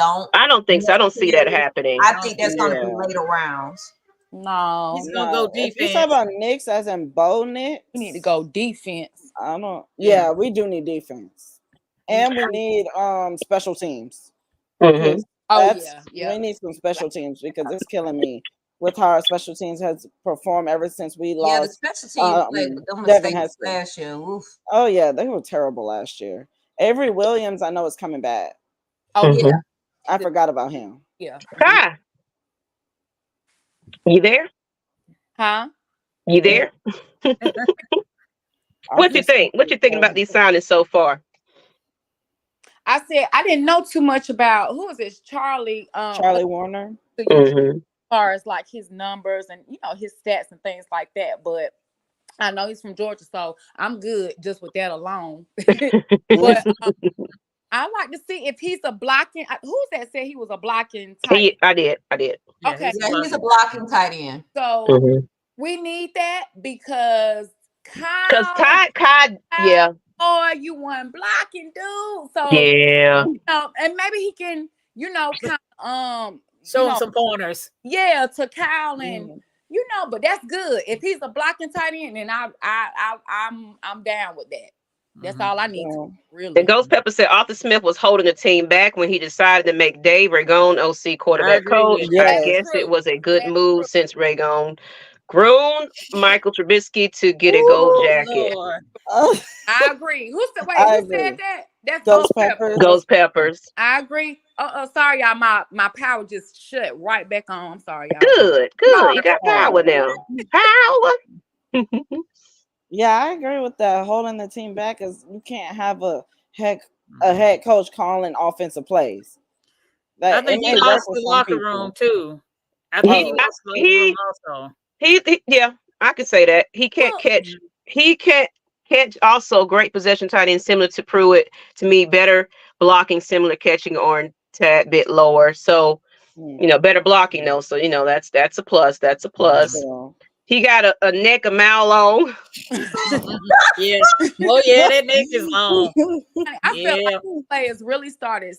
S2: don't
S1: think so. I don't see that happening.
S2: I think that's going to be later rounds.
S5: No,
S4: he's gonna go defense.
S3: If you talk about Knicks as in Bo Knicks,
S5: we need to go defense.
S3: I don't. Yeah, we do need defense, and we need special teams.
S1: Mm-hmm.
S3: We need some special teams because it's killing me with how our special teams has performed ever since we lost.
S2: Yeah, the special teams played with them mistakes last year. Oof.
S3: Oh yeah, they were terrible last year. Avery Williams, I know is coming back.
S5: Oh yeah,
S3: I forgot about him.
S5: Yeah.
S1: Hi. You there?
S5: Huh?
S1: You there? What you think? What you thinking about these signings so far?
S5: I said I didn't know too much about who is this Charlie
S3: Warner.
S5: As far as like his numbers and his stats and things like that, but I know he's from Georgia, so I'm good just with that alone. But I like to see if he's a blocking. Who's that said he was a blocking tight end?
S1: I did.
S5: Okay,
S2: he's a blocking tight end.
S5: So we need that because
S1: Kyle, yeah.
S5: Boy, you want blocking, dude. So
S1: yeah,
S5: and maybe he can, kind of
S4: show him some pointers.
S5: Yeah, to Kyle and but that's good. If he's a blocking tight end, then I'm down with that. That's all I need to really.
S1: And Ghost Pepper said Arthur Smith was holding the team back when he decided to make Dave Ragone OC quarterback coach. I guess it was a good move since Ragone groomed Michael Trubisky to get a gold jacket.
S5: I agree. Who said that? That's
S3: Ghost Peppers.
S1: Ghost Peppers.
S5: I agree. Sorry, y'all. My power just shut right back on. I'm sorry, y'all.
S1: Good. You got power now. Power.
S3: Yeah, I agree with that. Holding the team back is you can't have a head coach calling offensive plays.
S4: I think he lost the locker room too. I think he lost the room also.
S1: Yeah, I could say that. He can't catch. He can't catch. Also, great possession tight end, similar to Pruitt. To me, better blocking, similar catching, or a tad bit lower. So, better blocking though. So, that's a plus. That's a plus. Yeah. He got a neck a mile long.
S4: Yeah. Oh yeah, that neck is long.
S5: I feel like these players really started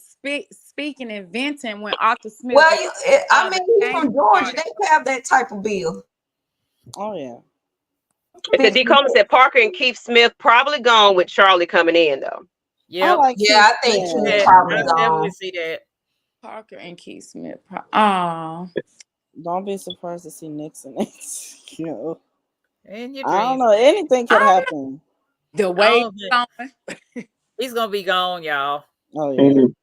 S5: speaking and venting when Arthur Smith.
S2: Well, he's from Georgia. They have that type of bill.
S3: Oh yeah.
S1: The D. Coleman said Parker and Keith Smith probably gone with Charlie coming in though.
S4: Yeah.
S2: I think Keith probably gone.
S4: I definitely see that.
S5: Parker and Keith Smith. Oh.
S3: Don't be surprised to see Nixon. You know,
S4: In your
S3: I don't
S4: dreams.
S3: know. Anything could happen.
S5: The
S4: I
S5: way
S4: don't think- he's gonna be gone, y'all.
S3: Oh yeah.
S1: Mhm.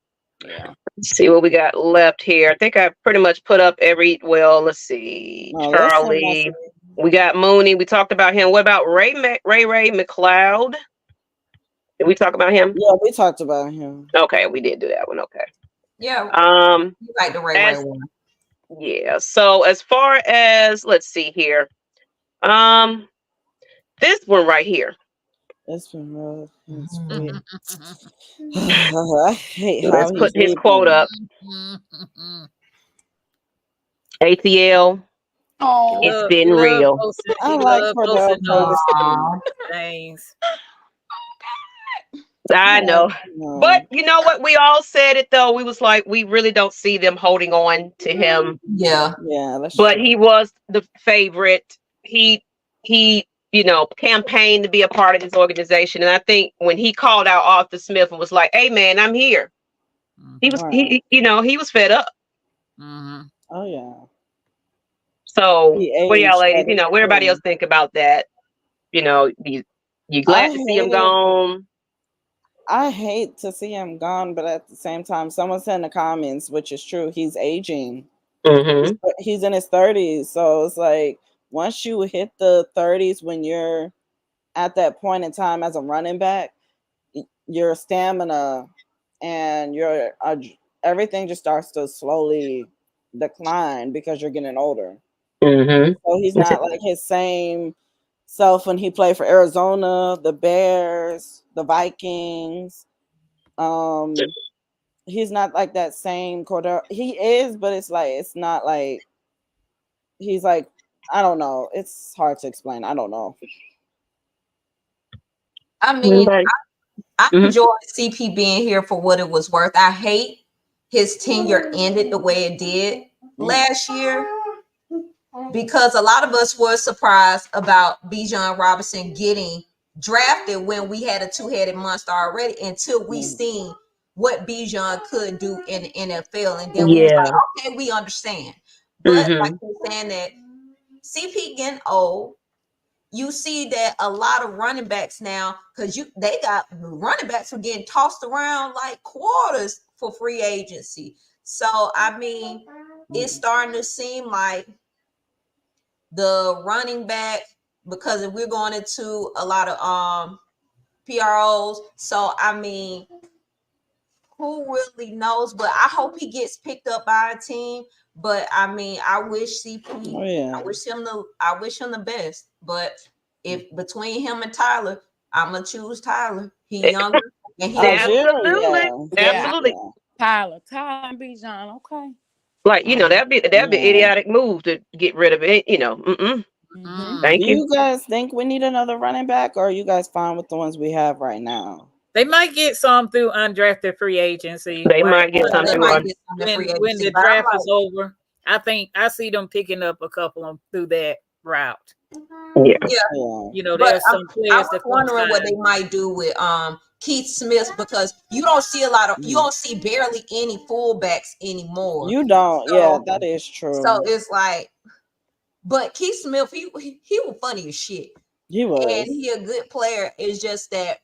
S5: yeah.
S1: Let's see what we got left here. I think I pretty much put up let's see.
S3: No, let's send
S1: Charlie.
S3: us-
S1: We got Mooney. We talked about him. What about Ray McLeod? Did we talk about him?
S3: Yeah, we talked about him.
S1: Okay, we did do that one. Okay.
S2: Yeah, you like the Ray one.
S1: Yeah. So as far as let's see here. This one right here.
S3: It's been rough. It's
S2: Mhm.
S3: I hate how
S1: Let's
S3: he's
S1: put his
S3: leaving.
S1: quote up. ATL.
S5: Oh,
S1: It's been real.
S3: I like Cordell Ferguson.
S4: Things.
S1: I know.
S3: No.
S1: But you know what? We all said it though. We was like, we really don't see them holding on to him.
S2: Yeah.
S3: Yeah, that's
S1: But
S3: true.
S1: he was the favorite. He campaigned to be a part of this organization. And I think when he called out Arthur Smith and was like, "Hey man, I'm here." He was
S3: Right.
S1: he was fed up.
S4: Mm-hmm.
S3: Oh yeah.
S1: So
S3: He
S1: what do y'all
S3: aged,
S1: ladies,
S3: that is
S1: what everybody
S3: true.
S1: else think about that? You glad to see him gone.
S3: I hate to see him gone, but at the same time, someone said in the comments, which is true, he's aging.
S1: Mm-hmm.
S3: He's in his 30s. So it's like once you hit the 30s, when you're at that point in time as a running back, your stamina and your everything just starts to slowly decline because you're getting older.
S1: Mm-hmm.
S3: So he's not like his same self when he played for Arizona, the Bears, the Vikings. He's not like that same Cordell. He is, but it's not like he's like, I don't know. It's hard to explain. I don't know.
S2: I mean, I
S1: Mhm.
S2: enjoyed CP being here for what it was worth. I hate his tenure ended the way it did last year because a lot of us were surprised about Bijan Robinson getting drafted when we had a two-headed monster already until we seen what Bijan could do in the NFL. And then we was like, okay, we understand. But like you're saying that CP getting old, you see that a lot of running backs now, because they got running backs were getting tossed around like quarters for free agency. So I mean, it's starting to seem like the running back, because if we're going into a lot of PROs, so I mean, who really knows? But I hope he gets picked up by a team. But I mean, I wish CP, I wish him the best. But if between him and Tyler, I'm gonna choose Tyler. He younger and he
S1: absolutely.
S5: Tyler and Bijan. Okay.
S1: Like that'd be idiotic move to get rid of it. Thank
S3: Do
S1: you.
S3: you guys think we need another running back, or are you guys fine with the ones we have right now?
S4: They might get some through undrafted free agency.
S1: They might get some through
S4: when the draft is over. I think I see them picking up a couple of them through that route.
S1: Yeah.
S4: There's some players
S2: I was wondering what they might do with Keith Smith, because you don't see barely any fullbacks anymore.
S3: You don't, that is true.
S2: So it's like, but Keith Smith, he was funny as shit.
S3: He was,
S2: and he a good player. It's just that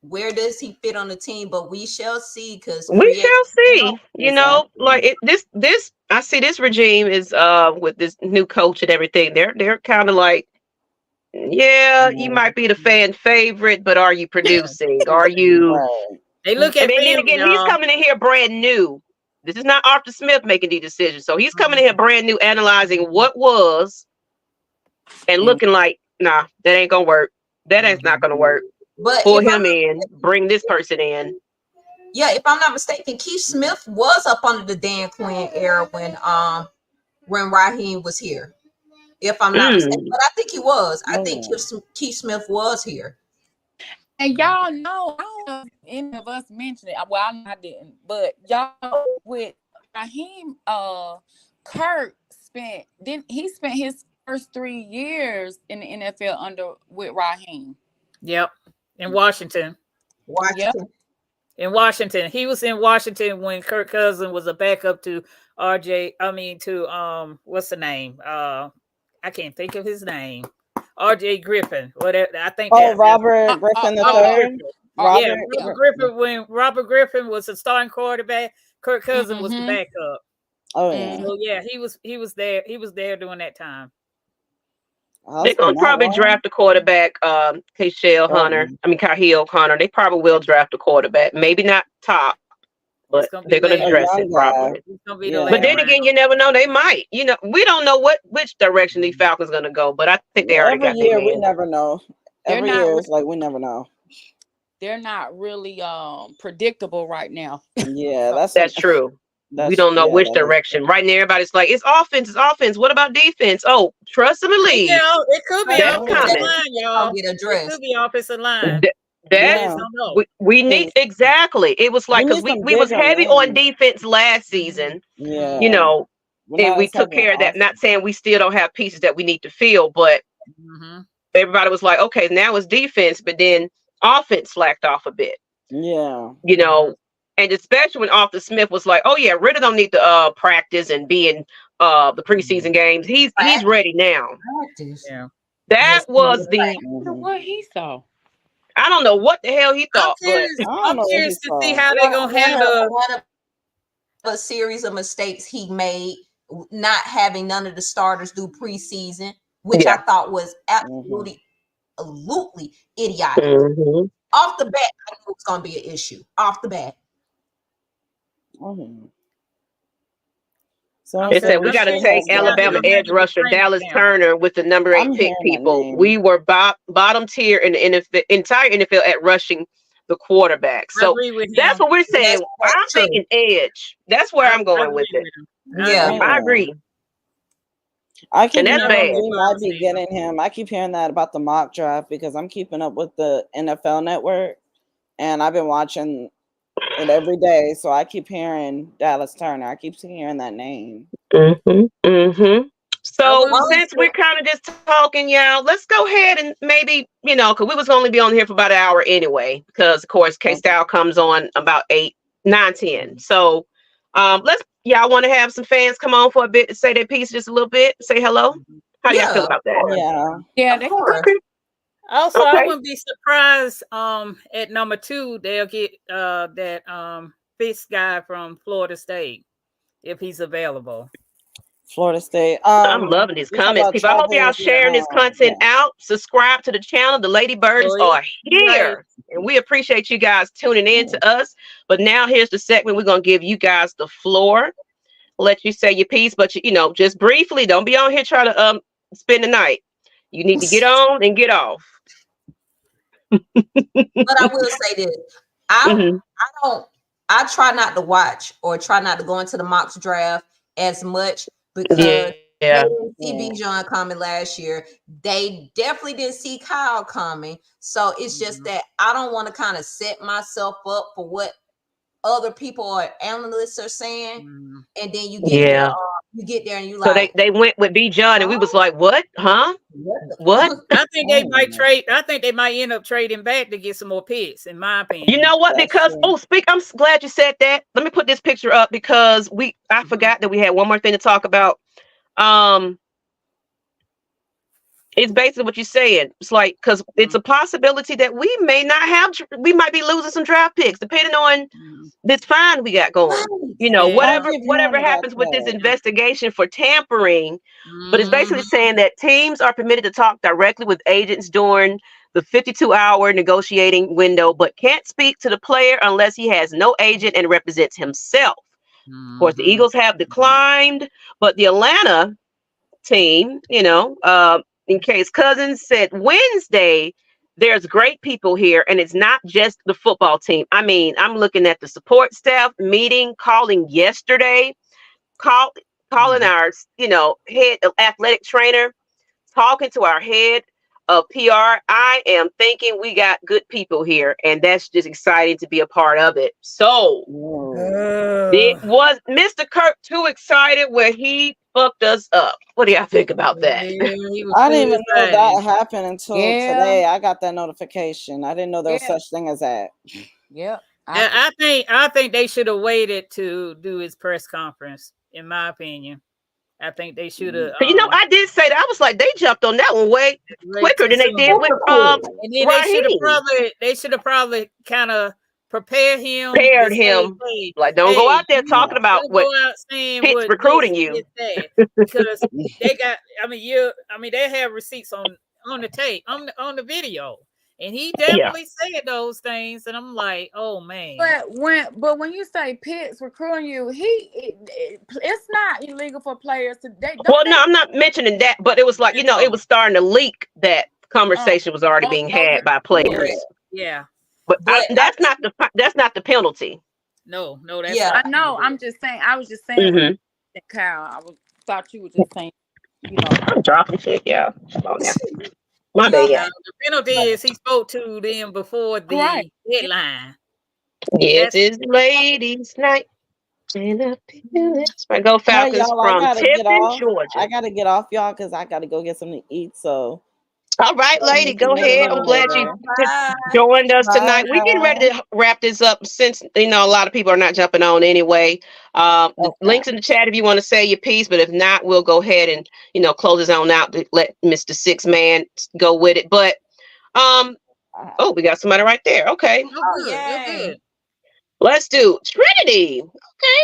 S2: where does he fit on the team? But we shall see, because
S1: we shall see. Like this I see this regime is with this new coach and everything. They're kind of like, you might be the fan favorite, but are you producing? Are you?
S4: They look at.
S1: And then again, he's coming in here brand new. This is not Arthur Smith making these decisions. So he's coming in here brand new, analyzing what was, and looking like, nah, that ain't gonna work. That ain't not gonna work.
S2: But
S1: pull him in, bring this person in.
S2: Yeah, if I'm not mistaken, Keith Smith was up under the Dan Quinn era when Raheem was here. If I'm not mistaken, but I think he was. I think Keith Smith was here.
S5: And y'all know, I don't know if any of us mentioned it. Well, I didn't, but y'all with Raheem, Kirk spent his first 3 years in the NFL with Raheem.
S4: Yep, in Washington.
S2: Yep.
S4: In Washington, he was in Washington when Kirk Cousins was a backup to what's the name? I can't think of his name. RJ Griffin. Whatever. I think
S3: Oh, Robert Griffin the third.
S4: Yeah, Griffin. When Robert Griffin was the starting quarterback, Kirk Cousins was the backup.
S3: Oh yeah.
S4: So yeah, he was there. He was there during that time.
S1: They're gonna probably draft a quarterback, Cahil Connor. They probably will draft a quarterback. Maybe not top, but they're gonna address it properly. But then again, you never know. They might. You know, we don't know which direction the Falcons gonna go. But I think they already got their man.
S3: We never know. Every year it's like we never know.
S5: They're not really predictable right now.
S3: Yeah,
S1: that's true. We don't know which direction. Right now, everybody's like, it's offense, it's offense. What about defense? Oh, trust and believe.
S4: Yeah, it could be offensive line, y'all. It could be offensive line.
S1: We need exactly. It was like because we was heavy on defense last season.
S3: Yeah,
S1: you know, and we took care of that. Not saying we still don't have pieces that we need to fill, but everybody was like, okay, now it's defense, but then offense slacked off a bit.
S3: Yeah,
S1: you know. And especially when Arthur Smith was like, "Oh yeah, Ryder don't need to practice and be in the preseason games. He's ready now."
S4: Yeah,
S1: that was
S5: what he saw.
S1: I don't know what the hell he thought.
S4: I'm curious to see how they're gonna handle
S2: a series of mistakes he made, not having none of the starters do preseason, which I thought was absolutely idiotic. Off the bat, I knew it was gonna be an issue. Off the bat.
S1: So it said we got to take Alabama edge rusher Dallas Turner with the number 8 pick. People, we were bottom tier in the NFL, entire NFL at rushing the quarterback. So that's what we're saying. I'm thinking edge. That's where I'm going with it.
S2: Yeah,
S1: I agree.
S3: I keep hearing we might be getting him. I keep hearing that about the mock draft because I'm keeping up with the NFL Network, and I've been watching it every day. So I keep hearing Dallas Turner. I keep hearing that name.
S1: So since we're kind of just talking, y'all, let's go ahead and maybe, because we was only be on here for about an hour anyway, because of course K-Style comes on about 8, 9, 10. So y'all want to have some fans come on for a bit to say their piece just a little bit, say hello? How do y'all feel about that?
S5: Yeah.
S4: Also, I wouldn't be surprised at number 2 they'll get that Fitz guy from Florida State if he's available.
S3: Florida State.
S1: I'm loving these comments, people. I hope y'all sharing this content out. Subscribe to the channel. The Lady Birds are here. And we appreciate you guys tuning in to us. But now here's the segment. We're going to give you guys the floor. Let you say your piece. But, just briefly, don't be on here trying to spend the night. You need to get on and get off.
S2: But I will say this. I try not to watch or try not to go into the mock draft as much because CB John coming last year. They definitely didn't see Kyle coming. So it's just that I don't want to kind of set myself up for what other people or analysts are saying. And then you get there and you
S1: so they went with B John and we was like, what? Huh? What?
S4: I think they might trade. I think they might end up trading back to get some more picks, in my opinion.
S1: You know what? Because I'm glad you said that. Let me put this picture up because I forgot that we had one more thing to talk about. It's basically what you're saying. It's like, because it's a possibility that we may not have, we might be losing some draft picks depending on this fine we got going. Whatever happens with this investigation for tampering. But it's basically saying that teams are permitted to talk directly with agents during the 52-hour negotiating window, but can't speak to the player unless he has no agent and represents himself. Of course, the Eagles have declined, but the Atlanta team, in case Cousins said Wednesday, there's great people here, and it's not just the football team. I mean, I'm looking at the support staff meeting, calling yesterday, calling our, head athletic trainer, talking to our head of PR. I am thinking we got good people here, and that's just exciting to be a part of it. So it was Mr. Kirk too excited where he fucked us up. What do y'all think about that?
S3: I didn't even know that happened until today. I got that notification. I didn't know there was such thing as that.
S5: Yeah.
S4: I think they should have waited to do his press conference. in my opinion. I think they should have
S1: I did say that. I was like, they jumped on that one way quicker than they did with
S4: and then
S1: Raheem.
S4: they should have probably kind of prepared him.
S1: Paired
S4: To
S1: him.
S4: say,
S1: Like, don't go out there talking about
S4: don't
S1: what
S4: go out saying
S1: Pitt's
S4: what
S1: recruiting you.
S4: because they got. They have receipts on the tape on the video. And he definitely said those things, and I'm like, "Oh man!"
S5: But when you say Pitt's recruiting you, it's not illegal for players to.
S1: I'm not mentioning that, but it was like it was starting to leak that conversation was already being had by players.
S4: Yeah,
S1: but that's not the penalty.
S4: No, that's
S5: I know. I'm just saying. I was just saying, Kyle. Thought you were just saying.
S1: I'm dropping shit, yeah. Come on now. My bad.
S4: The penalty is he spoke to them before the deadline.
S1: Yes, it's ladies' night. Go Falcons from Tiffin, Georgia.
S3: I gotta get off, y'all, because I gotta go get something to eat. So,
S1: all right, lady, go ahead. I'm glad you joined us tonight. We're getting ready to wrap this up since a lot of people are not jumping on anyway. The links in the chat if you want to say your piece, but if not, we'll go ahead and close this on out to let Mr. Six Man go with it. But we got somebody right there. Okay.
S4: Good.
S1: Let's do Trinity. Okay.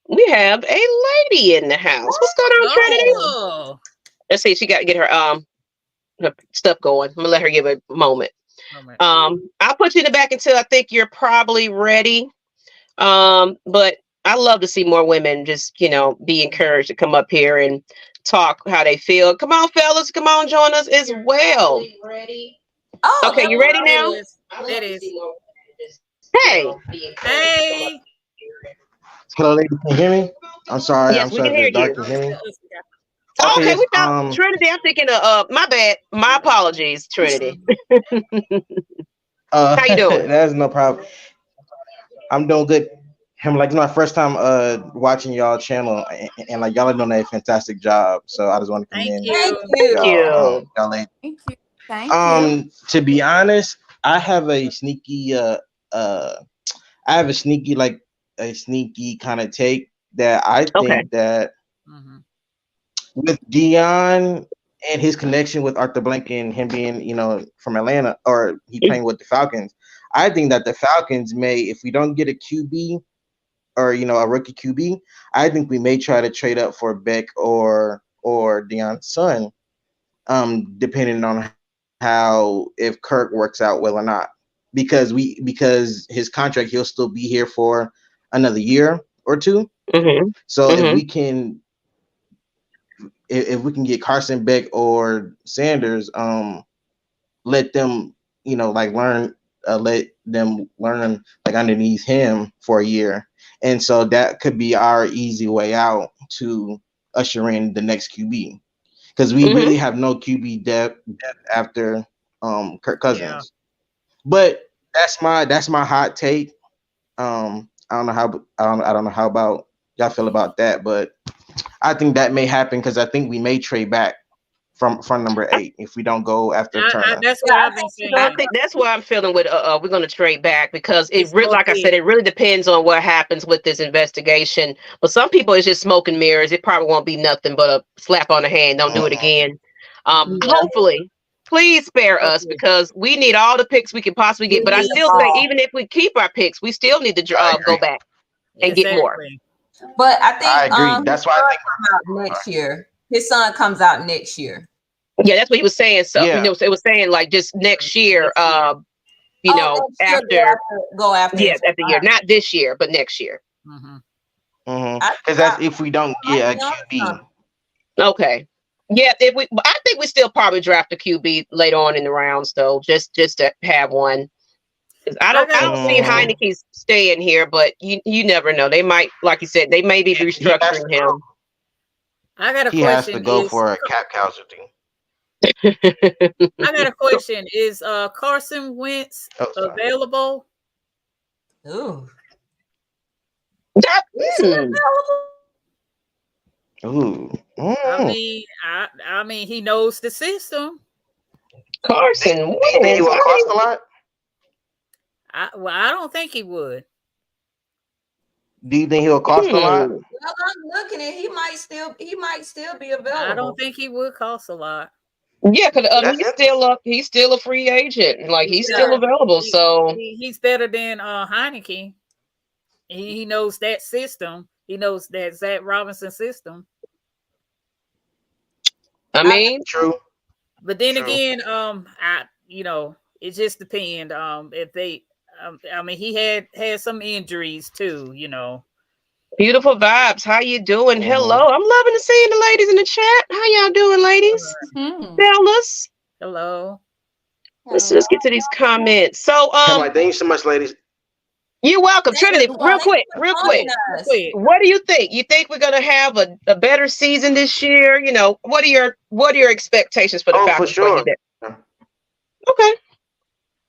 S1: We have a lady in the house. What's going on, Trinity? Let's see. She got to get her stuff going. I'm gonna let her give a moment. I'll put you in the back until I think you're probably ready. But I love to see more women just be encouraged to come up here and talk how they feel. Come on, fellas, come on, join us as well.
S2: Ready?
S1: Okay, you ready now?
S4: It is.
S1: Hey.
S6: Hello, lady. Can you hear me? I'm sorry.
S1: Yes,
S6: I'm sorry.
S1: We can hear
S6: Can
S1: you.
S6: hear me?
S1: Okay, we thought Trinity. I'm thinking of my bad. My apologies, Trinity. How you doing?
S6: That's no problem. I'm doing good. I'm like, my first time watching y'all channel, and like y'all are doing a fantastic job. So I just want to commend
S1: you.
S6: Y'all lady.
S5: Thank you.
S6: To be honest, I have a sneaky kind of take that I think that with Dion and his connection with Arthur Blank and him being, from Atlanta, or he playing with the Falcons, I think that the Falcons may, if we don't get a QB or, a rookie QB, I think we may try to trade up for Beck or Dion's son, depending on if Kirk works out well or not. Because his contract, he'll still be here for another year or two. So if we can get Carson, Beck, or Sanders, let them learn underneath him for a year, and so that could be our easy way out to usher in the next QB, because we really have no QB depth after Kirk Cousins. But that's my hot take. I don't know how about y'all feel about that, but I think that may happen, because I think we may trade back from number 8 if we don't go after Turner.
S4: That's what I've been saying.
S1: I think that's where I'm feeling with we're going to trade back, because like I said, it really depends on what happens with this investigation. But some people, it's just smoke and mirrors. It probably won't be nothing but a slap on the hand. Don't do it again. Hopefully, please spare us, because we need all the picks we can possibly get. But I still say, even if we keep our picks, we still need to go back and get more.
S2: But I think
S6: I agree. That's why I think
S2: next year. His son comes out next year.
S1: Yeah, that's what he was saying. So it was saying like just next year. After
S2: go after.
S1: Yes, after year, not this year, but next year.
S6: Because that's if we don't get a QB.
S1: Okay. Yeah, I think we still probably draft a QB later on in the rounds, though, just to have one. I don't see Heineke staying here, but you never know. They might, like you said, they may be restructuring him.
S4: I got a question.
S6: He has to go for a cap casualty.
S4: I got a question. Is Carson Wentz available?
S2: Ooh.
S6: Ooh.
S4: I mean, he knows the system.
S1: Carson Wentz.
S6: He will cost a lot.
S4: I don't think he would.
S6: Do you think he'll cost a lot?
S2: Well, I'm looking at he might still be available.
S4: I don't think he would cost a lot.
S1: Yeah, because
S6: That's
S1: he's still a free agent. Like he's
S4: Yeah.
S1: still available. So
S4: He's better than Heineke. He knows that system. He knows that Zach Robinson system.
S1: I mean,
S6: true.
S4: But then
S6: True.
S4: again, it just depends. If they, I mean, he had some injuries too.
S1: beautiful vibes. How you doing? Hello. I'm loving to seeing the ladies in the chat. How y'all doing, ladies? Fellas.
S4: Hello.
S1: Let's just get to these comments. So
S6: Thank you so much, ladies.
S1: you're welcome. Trinity, real quick. What do you think? You think we're gonna have a better season this year? What are your expectations for the Falcons?
S6: For sure.
S1: Okay.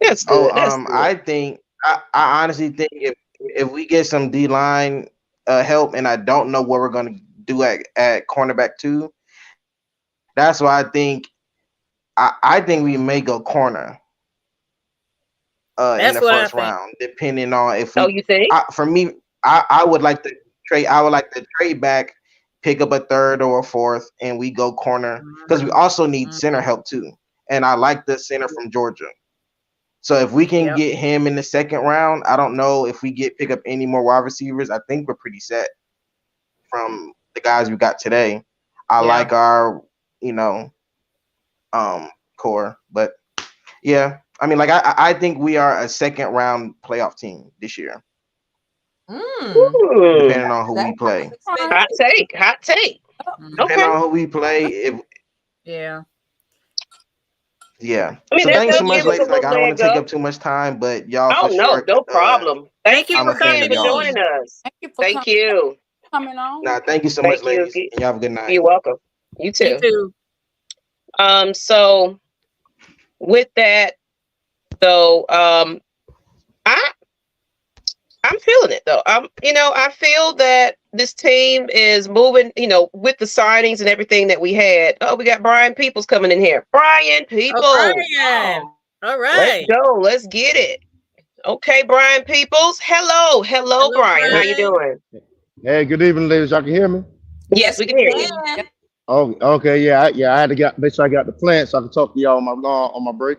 S1: That's good. That's good.
S6: I honestly think if we get some D-line help, and I don't know what we're gonna do at cornerback 2, that's why I think we may go corner in the first round, depending on if we.
S1: You think?
S6: For me, I would like to trade. I would like to trade back, pick up a 3rd or a 4th, and we go corner because we also need center help too. And I like the center from Georgia. So if we can get him in the 2nd round, I don't know if we pick up any more wide receivers. I think we're pretty set from the guys we got today. I like our, core, but yeah, I mean, like I think we are a 2nd round playoff team this year. Depending on who we play.
S1: Hot take.
S6: Depending on who we play.
S1: Yeah.
S6: I mean, so thanks so much, ladies. Like, I don't want to take up too much time, but y'all.
S1: Oh no, no problem. Thank you for coming and
S6: y'all.
S1: joining us. Thank you.
S5: Coming on.
S6: Nah, thank you so much, ladies. And y'all have a good night.
S1: You're welcome. You too.
S4: You too.
S1: So with that, though, I'm feeling it though. I feel that this team is moving, with the signings and everything that we had. Oh, we got Brian Peoples coming in here. Brian Peoples.
S4: Brian. All right.
S1: Let's go. Let's get it. Okay, Brian Peoples. Hello, Brian. How you doing?
S7: Hey, good evening, ladies. Y'all can hear me?
S1: Yes, we can hear you.
S7: Oh, okay. Yeah. I had to make sure I got the plant so I can talk to y'all on my break.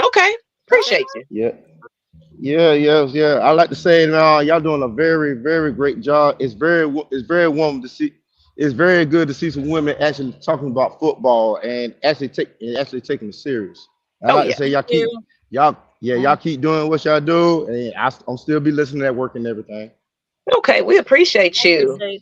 S1: Okay. Appreciate you.
S7: Yeah. I like to say, y'all doing a very, very great job. It's very warm to see. It's very good to see some women actually talking about football and actually taking it serious. I like to say y'all keep doing what y'all do, and I'm still be listening at work and everything.
S1: Okay, we appreciate you.
S2: We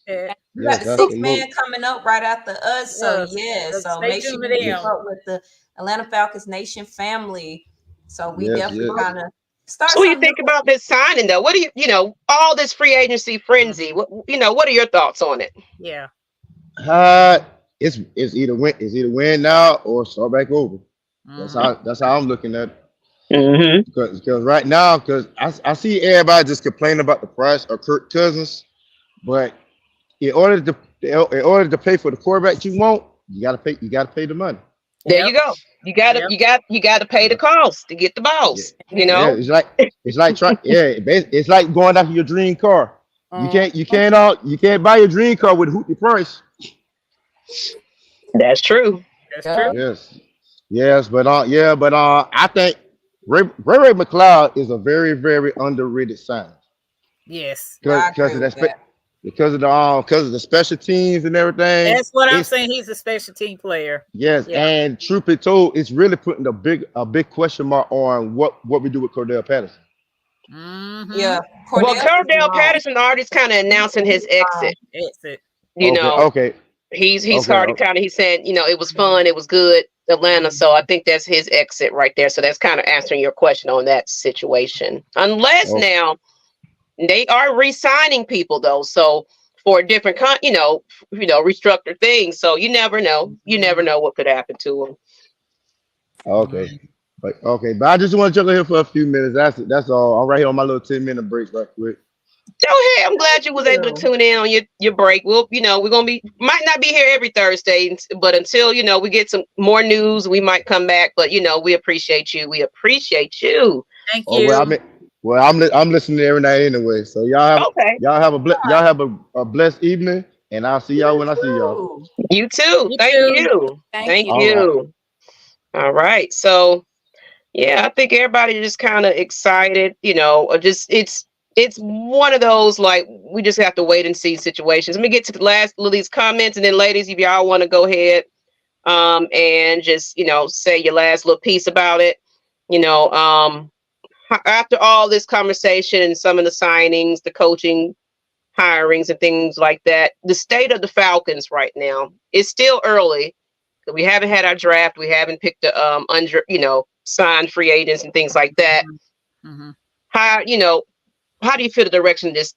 S2: got the 6th man coming up right after us. So so make sure you keep up with the Atlanta Falcons Nation family. So we definitely kind of start.
S1: So what do you think about this signing though? What do you all this free agency frenzy? What are your thoughts on it?
S4: Yeah.
S7: It's either win now or start back over. That's how I'm looking at it. Because right now, because I see everybody just complaining about the price of Kirk Cousins, but in order to pay for the quarterback you want, you gotta pay the money.
S1: There you go. You gotta pay the cost to get the boss.
S7: Yeah, it's like going after your dream car. You can't buy your dream car with a hoopty price.
S1: That's true.
S7: Yes, but I think Ray McLeod is a very, very underrated sign.
S4: Yes,
S7: because of the special teams and everything.
S4: That's what I'm saying. He's a special team player.
S7: Yes, and truth be told, it's really putting a big question mark on what we do with Cordell Patterson.
S2: Yeah.
S1: Cordell Patterson already kind of announcing his exit.
S7: Okay.
S1: He's already kind of, he said, it was fun, it was good, Atlanta. So I think that's his exit right there. So that's kind of answering your question on that situation. Unless now they are re-signing people though. So for different restructured things. So you never know. You never know what could happen to them.
S7: Okay. But I just want to jump in here for a few minutes. That's all. I'm right here on my little 10-minute break right quick.
S1: Go ahead. I'm glad you was able to tune in on your break. We're gonna might not be here every Thursday, but until we get some more news, we might come back. But we appreciate you. We appreciate you.
S4: Thank you.
S7: Well, I'm listening every night anyway. So
S1: Okay.
S7: y'all have a blessed evening, and I'll see y'all when I see y'all.
S2: Ooh.
S1: You too.
S4: You
S1: Thank
S4: too.
S1: you.
S5: Thank
S1: Thank
S5: you.
S7: All right.
S1: you. All right. So yeah, I think everybody just kind of excited, just it's one of those like we just have to wait and see situations. Let me get to the last of these comments, and then ladies, if y'all want to go ahead and just say your last little piece about it. After all this conversation and some of the signings, the coaching hirings and things like that, the state of the Falcons right now is still early. We haven't had our draft. We haven't picked the signed free agents and things like that.
S4: Mm-hmm.
S1: How do you feel the direction this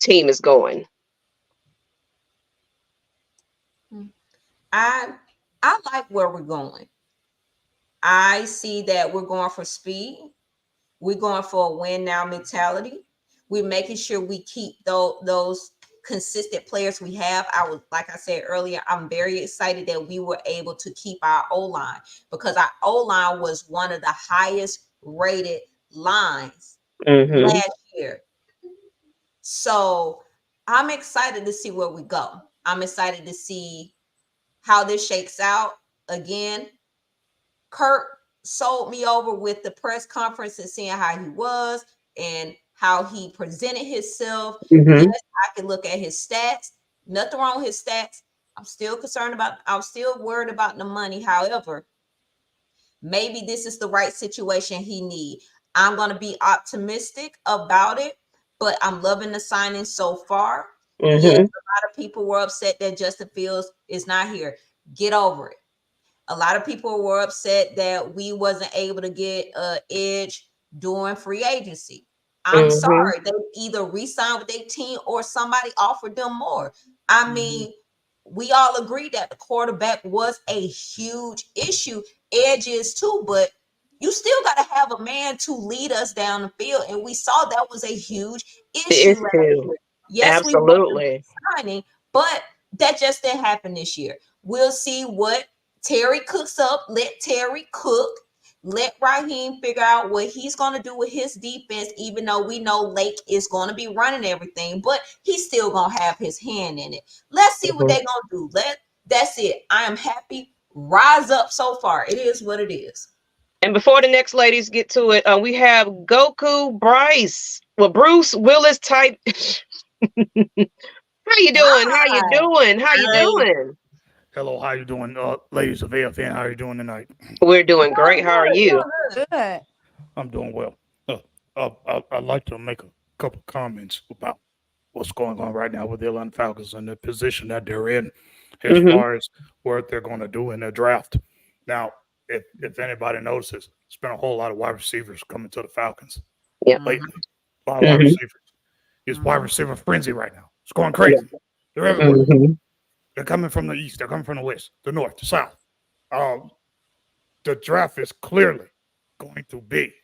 S1: team is going?
S2: I like where we're going. I see that we're going for speed. We're going for a win now mentality. We're making sure we keep those consistent players we have. Like I said earlier, I'm very excited that we were able to keep our O-line, because our O-line was one of the highest rated lines last year. So I'm excited to see where we go. I'm excited to see how this shakes out. Again, Kirk sold me over with the press conference and seeing how he was and how he presented himself. Yes, I can look at his stats. Nothing wrong with his stats. I'm still worried about the money. However, maybe this is the right situation he need. I'm going to be optimistic about it, but I'm loving the signing so far. Yes, a lot of people were upset that Justin Fields is not here. Get over it. A lot of people were upset that we wasn't able to get an edge during free agency. I'm sorry. They either re-signed with their team or somebody offered them more. I mean, we all agree that the quarterback was a huge issue. Edge is too, but you still got to have a man to lead us down the field. And we saw that was a huge issue last year. Yes, we won the signing, but that just didn't happen this year. We'll see what Terry cooks up. Let Terry cook. Let Raheem figure out what he's going to do with his defense, even though we know Lake is going to be running everything, but he's still going to have his hand in it. Let's see what they're going to do. That's it. I am happy. Rise up so far. It is what it is.
S1: And before the next ladies get to it, we have Goku Bryce. Well, Bruce Willis type. How you doing? How you doing? How you doing?
S8: Hello, how you doing, ladies of AFN? How are you doing tonight?
S1: We're doing great. How are you?
S5: Good.
S8: I'm doing well. I'd like to make a couple comments about what's going on right now with the Atlanta Falcons and the position that they're in as far as what they're going to do in their draft. Now, if anybody notices, it's been a whole lot of wide receivers coming to the Falcons lately. A lot of wide receivers. It's wide receiver frenzy right now. It's going crazy. They're everywhere. They're coming from the east. They're coming from the west, the north, the south. The draft is clearly going to be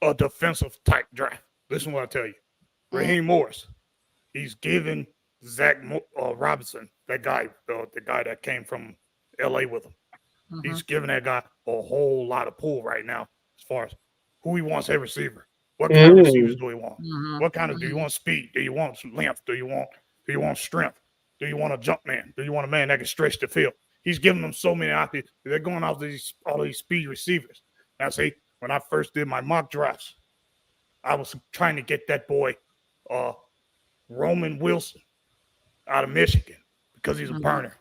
S8: a defensive type draft. Listen to what I tell you. Raheem Morris, he's giving Zach Robinson, that guy, the guy that came from L.A. with him. He's giving that guy a whole lot of pull right now as far as who he wants a receiver. What kind of receivers do he want? What kind of do you want speed? Do you want length? Do you want strength? Do you want a jump man? Do you want a man that can stretch the field? He's giving them so many options. They're going out all these speed receivers. Now, see, when I first did my mock drafts, I was trying to get that boy, Roman Wilson, out of Michigan, because he's a burner.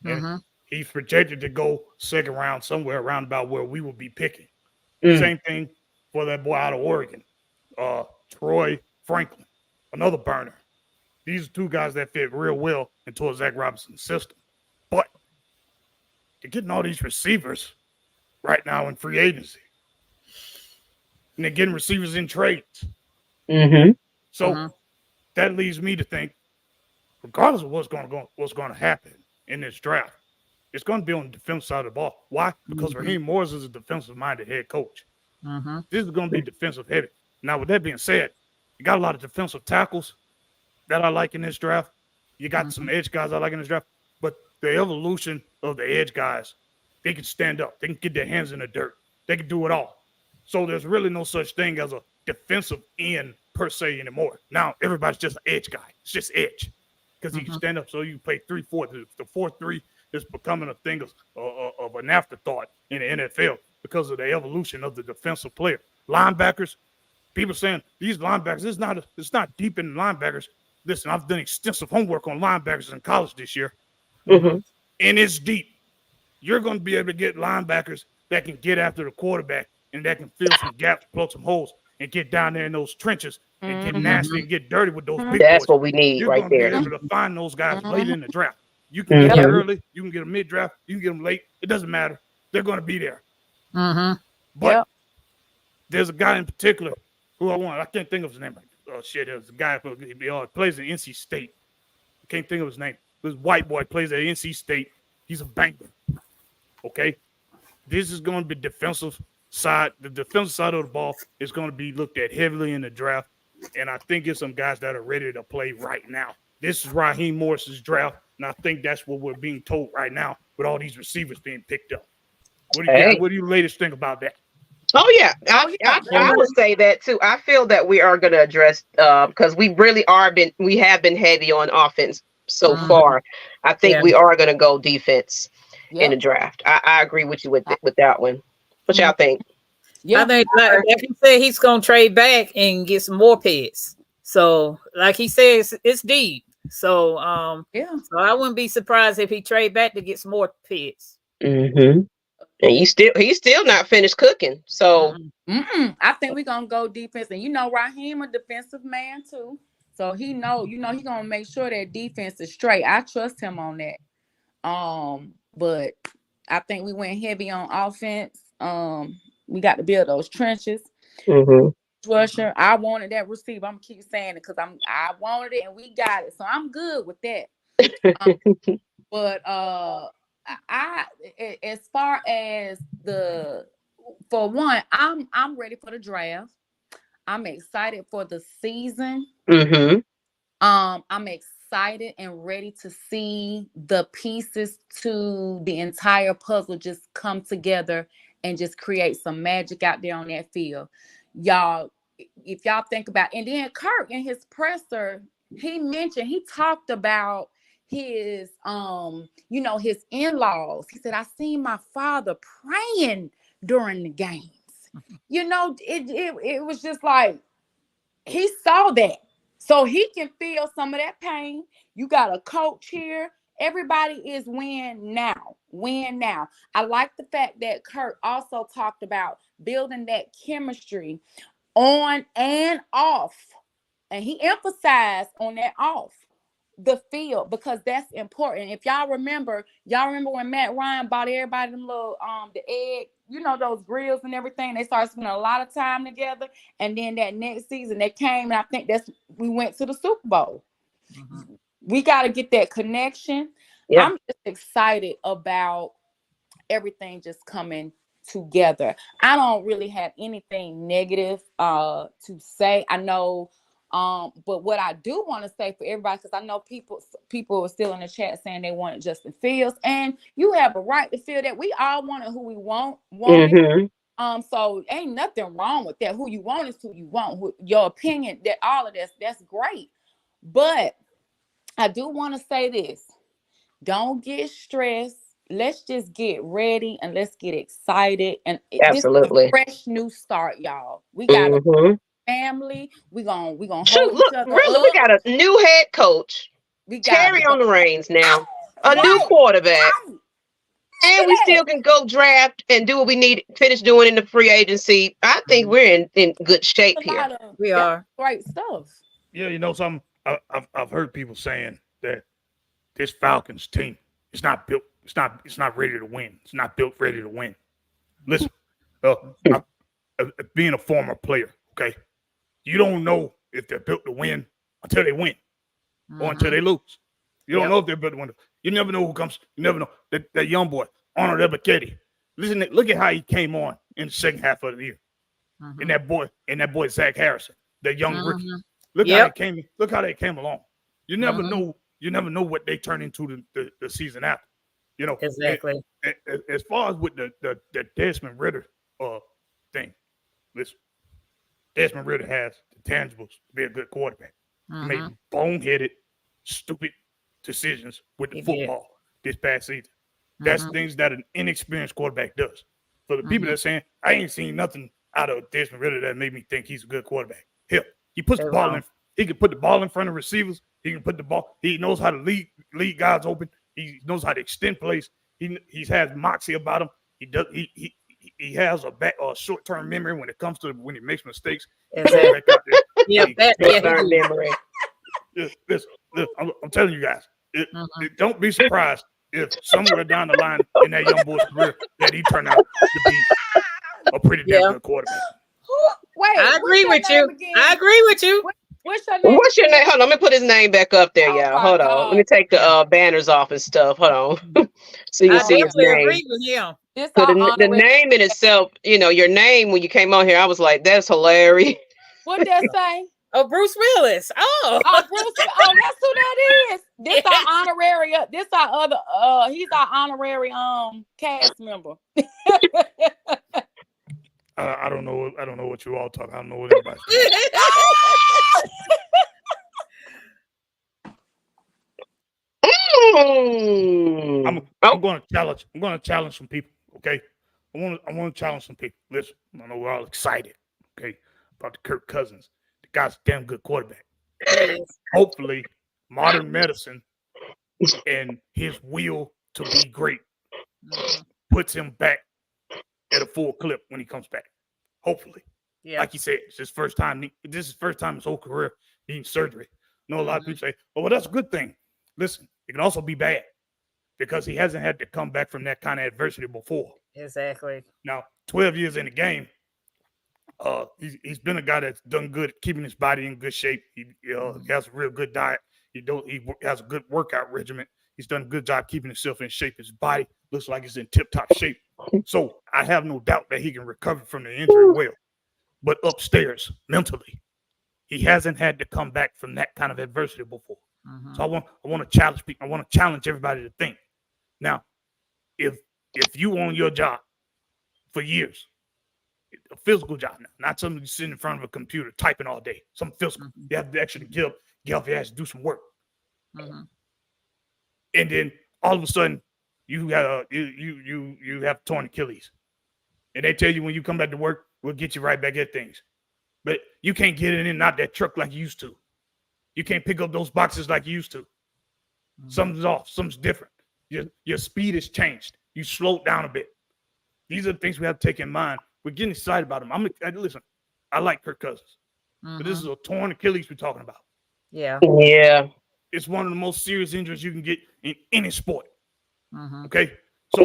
S8: And he's projected to go second round, somewhere around about where we would be picking. Same thing for that boy out of Oregon, Troy Franklin, another burner. These are two guys that fit real well into a Zach Robinson system. But they're getting all these receivers right now in free agency. And they're getting receivers in trades. So that leads me to think, regardless of what's going to happen in this draft, it's going to be on the defensive side of the ball. Why? Because Raheem Morris is a defensive-minded head coach. This is going to be defensive heavy. Now, with that being said, you got a lot of defensive tackles that I like in this draft. You got some edge guys I like in this draft. But the evolution of the edge guys, they can stand up. They can get their hands in the dirt. They can do it all. So there's really no such thing as a defensive end per se anymore. Now everybody's just an edge guy. It's just edge because he can stand up. So you play 3-4. The 4-3 is becoming a thing of an afterthought in the NFL because of the evolution of the defensive player. Linebackers, people saying these linebackers, it's not deep in linebackers. Listen, I've done extensive homework on linebackers in college this year, and it's deep. You're going to be able to get linebackers that can get after the quarterback and that can fill some gaps, plug some holes, and get down there in those trenches and get nasty and get dirty with those big
S1: That's
S8: boys.
S1: what we need
S8: You're
S1: right
S8: going to be
S1: there.
S8: able to find those guys late in the draft. You can get them early, you can get them mid-draft, you can get them late. It doesn't matter. They're going to be there. But there's a guy in particular who I want. I can't think of his name. There's a guy who plays at NC State. I can't think of his name. This white boy plays at NC State. He's a banker. Okay? This is going to be defensive side. The defensive side of the ball is going to be looked at heavily in the draft. And I think there's some guys that are ready to play right now. This is Raheem Morris's draft. And I think that's what we're being told right now with all these receivers being picked up. What do you ladies think about that?
S1: Oh yeah, I would say that too. I feel that we are going to address because we really we have been heavy on offense so far. I think we are going to go defense in the draft. I agree with you with that one. What y'all think?
S4: I think, like he said, he's going to trade back and get some more picks. So, like he says, it's deep. So, so I wouldn't be surprised if he trade back to get some more picks.
S1: And he's still not finished cooking. So
S5: I think we're gonna go defense. And Raheem a defensive man too. So he he gonna make sure that defense is straight. I trust him on that. But I think we went heavy on offense. We got to build those trenches. Rusher. I wanted that receiver. I'm gonna keep saying it because I wanted it and we got it. So I'm good with that. But as far as for one, I'm ready for the draft. I'm excited for the season. I'm excited and ready to see the pieces to the entire puzzle just come together and just create some magic out there on that field. Y'all, if y'all think about, and then Kirk in his presser, he talked about his his in-laws. He said, I seen my father praying during the games. It was just like he saw that, so he can feel some of that pain. You got a coach here. Everybody is win now. I like the fact that Kirk also talked about building that chemistry on and off, and he emphasized on that off the field because that's important. If y'all remember when Matt Ryan bought everybody them little the egg, those grills and everything, they started spending a lot of time together. And then that next season they came, and I think we went to the Super Bowl. We got to get that connection. I'm just excited about everything just coming together. I don't really have anything negative to say. I know but what I do want to say for everybody, because I know people are still in the chat saying they wanted Justin Fields, and you have a right to feel that. We all wanted who we wanted. So ain't nothing wrong with that. Who you want is who you want. Your opinion, that all of that's great. But I do want to say this: don't get stressed. Let's just get ready and let's get excited. And this is a fresh new start, y'all. We got a family. We gonna hold each other
S1: really
S5: up.
S1: we got a new head coach. We got Terry on the reins now. A new quarterback. And we still can go draft and do what we need finish doing in the free agency. I think we're in good shape here.
S4: We are
S5: great stuff.
S8: Yeah, something I've heard people saying that this Falcons team is not built. It's not ready to win. It's not built ready to win. Listen, being a former player, okay, you don't know if they're built to win until they win or until they lose. You don't know if they're built to win. You never know who comes. You never know that young boy, Arnold Ebiketie. Listen, look at how he came on in the second half of the year. And that boy Zach Harrison, that young rookie. Look how they came along. You never know. You never know what they turn into the season after.
S4: Exactly.
S8: As far as with the Desmond Ritter thing, listen, Desmond Ritter has the tangibles to be a good quarterback. He made boneheaded, stupid decisions with the football this past season. That's things that an inexperienced quarterback does. For the people that are saying, I ain't seen nothing out of Desmond Ritter that made me think he's a good quarterback. Hell, he puts the ball in. He can put the ball in front of receivers. He can put the ball. He knows how to lead guys open. He knows how to extend plays. He has moxie about him. He has a short-term memory when it comes to when he makes mistakes.
S4: Exactly.
S1: Short-term memory.
S8: Listen, I'm telling you guys, don't be surprised if somewhere down the line in that young boy's career that he turned out to be a pretty damn good quarterback.
S5: Wait,
S4: I agree with you. I agree with you.
S5: What's your name?
S1: What's your name? Hold on, let me put his name back up there, y'all.
S5: my
S1: Hold on.
S5: God.
S1: Let me take the banners off and stuff. Hold on. So you
S4: I
S1: can see his
S4: definitely
S1: name.
S4: agree with him.
S5: This
S1: So
S5: our
S1: the
S5: honorary.
S1: name in itself, you know, your name when you came on here, I was like, that's hilarious.
S5: What that say?
S4: Oh, Bruce Willis. Oh,
S5: Bruce. Oh, that's who that is. This our honorary. This our other. He's our honorary cast member.
S8: I don't know. I don't know what you all talk. I don't know what everybody's I'm going to challenge. I'm going to challenge some people. Okay, I want to challenge some people. Listen, I know we're all excited. Okay, about the Kirk Cousins. The guy's a damn good quarterback. Hopefully, modern medicine and his will to be great puts him back at a full clip when he comes back. Hopefully, like he said, it's his first time. This is his first time in his whole career needing surgery. I know a lot of people say, "Oh, well, that's a good thing." Listen, it can also be bad because he hasn't had to come back from that kind of adversity before.
S4: Exactly.
S8: Now, 12 years in the game, he's been a guy that's done good keeping his body in good shape. He has a real good diet. He has a good workout regimen. He's done a good job keeping himself in shape. His body looks like it's in tip-top shape. So I have no doubt that he can recover from the injury well. But upstairs, mentally, he hasn't had to come back from that kind of adversity before. So I want to challenge people. I want to challenge everybody to think. Now, if you own your job for years, a physical job now, not something you sit in front of a computer typing all day, something physical. You have to actually get off your ass and do some work. And then all of a sudden you have torn Achilles. And they tell you when you come back to work, we'll get you right back at things. But you can't get in and out that truck like you used to. You can't pick up those boxes like you used to. Something's off. Something's different. Your speed has changed. You slowed down a bit. These are the things we have to take in mind. We're getting excited about him. Listen, I like Kirk Cousins. But this is a torn Achilles we're talking about.
S4: Yeah.
S8: It's one of the most serious injuries you can get in any sport. Okay.
S1: So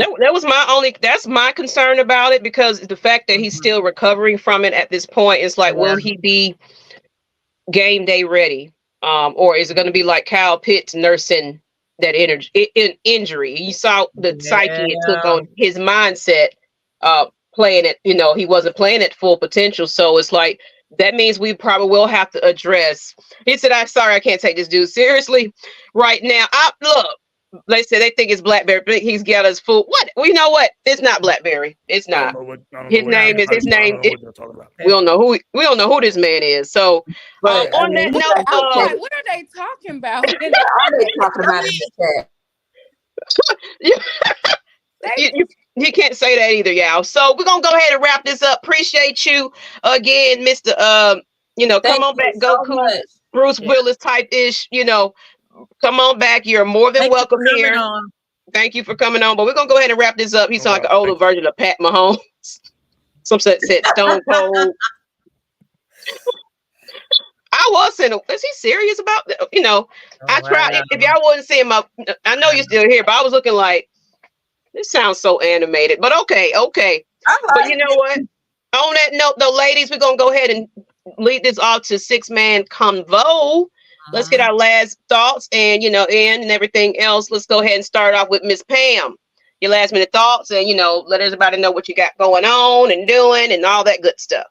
S1: that's my concern about it, because the fact that he's still recovering from it at this point is like, will he be game day ready? Or is it going to be like Kyle Pitts nursing that injury? You saw the psyche it took on his mindset, playing it, he wasn't playing at full potential. So it's like, that means we probably will have to address. He said, I'm sorry, I can't take this dude seriously right now. Look, they say they think it's Blackberry, but he's got us fooled. What? Well, you know what? It's not Blackberry. It's not. His name. We don't know who this man is. So on that note,
S5: what are they talking about?
S2: What are they talking about in the chat?
S1: You can't say that either, y'all. So we're gonna go ahead and wrap this up. Appreciate you again, Mr. Come on back, Goku, Bruce Willis type ish. Come on back. You're more than welcome here. Thank you for coming on. But we're gonna go ahead and wrap this up. He sounds like an older version of Pat Mahomes. Some said Stone Cold. I was saying, is he serious about that? I tried. If y'all wasn't seeing I know you're still here, but I was looking like, this sounds so animated. But okay. But you know what? On that note, though, ladies, we're gonna go ahead and lead this off to 6-man convo. Let's get our last thoughts and and everything else. Let's go ahead and start off with Miss Pam. Your last minute thoughts, and let everybody know what you got going on and doing and all that good stuff.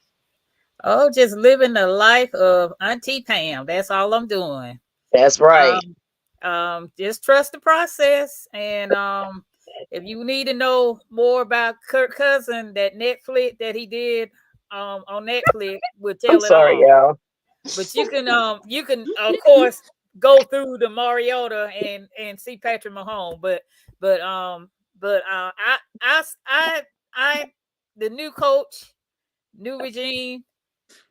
S4: Oh, just living the life of Auntie Pam. That's all I'm doing.
S1: That's right.
S4: Just trust the process. And if you need to know more about Kirk Cousins, that Netflix that he did on Netflix will
S1: I'm
S4: tell it
S1: sorry,
S4: all.
S1: y'all.
S4: But you can of course go through the Mariota and see Patrick Mahomes. But I the new coach, new regime.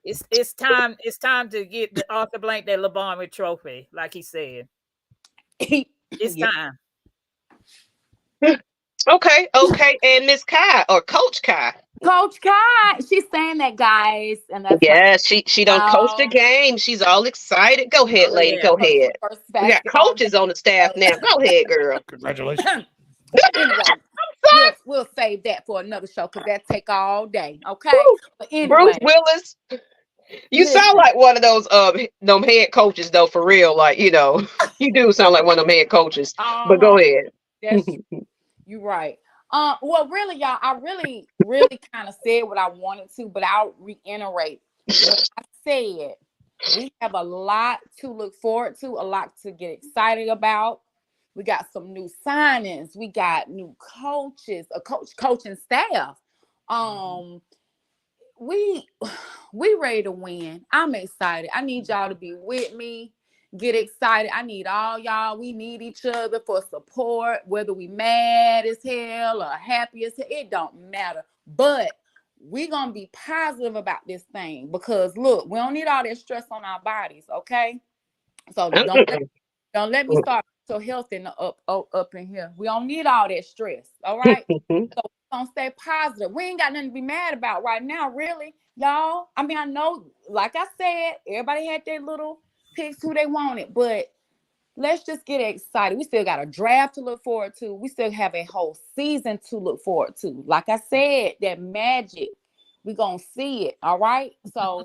S4: It's time to get the Arthur Blank that LeBron trophy, like he said. It's time.
S1: Okay. And Miss Kai or Coach Kai.
S5: Coach Kai, she's saying that, guys, and that's
S1: Yeah, she don't coach the game. She's all excited. Go ahead,
S4: Oh,
S1: lady.
S4: yeah.
S1: Go ahead.
S5: first
S1: We got
S5: basketball
S1: coaches on the staff now. Go ahead, girl.
S8: Congratulations.
S5: Anyway, we'll save that for another show because that take all day. Okay,
S1: Woo.
S5: but
S1: Bruce
S5: anyway,
S1: Willis. You
S5: listen.
S1: sound like one of those them head coaches though, for real. Like, you do sound like one of them head coaches. But go ahead.
S5: That's you right. Well, really, y'all, I really, really kind of said what I wanted to, but I'll reiterate what I said. We have a lot to look forward to, a lot to get excited about. We got some new signings. We got new coaches, coaching staff. We ready to win. I'm excited. I need y'all to be with me. Get excited. I need all y'all. We need each other for support, whether we mad as hell or happy as hell. It don't matter. But we gonna be positive about this thing because look, we don't need all that stress on our bodies, okay? So don't let me start so healthy and up in here. We don't need all that stress, all right? So we're gonna stay positive. We ain't got nothing to be mad about right now, really, y'all. I mean, I know, like I said, everybody had their little picks who they wanted, but let's just get excited. We still got a draft to look forward to. We still have a whole season to look forward to. Like I said, that magic, we're gonna see it, all right? So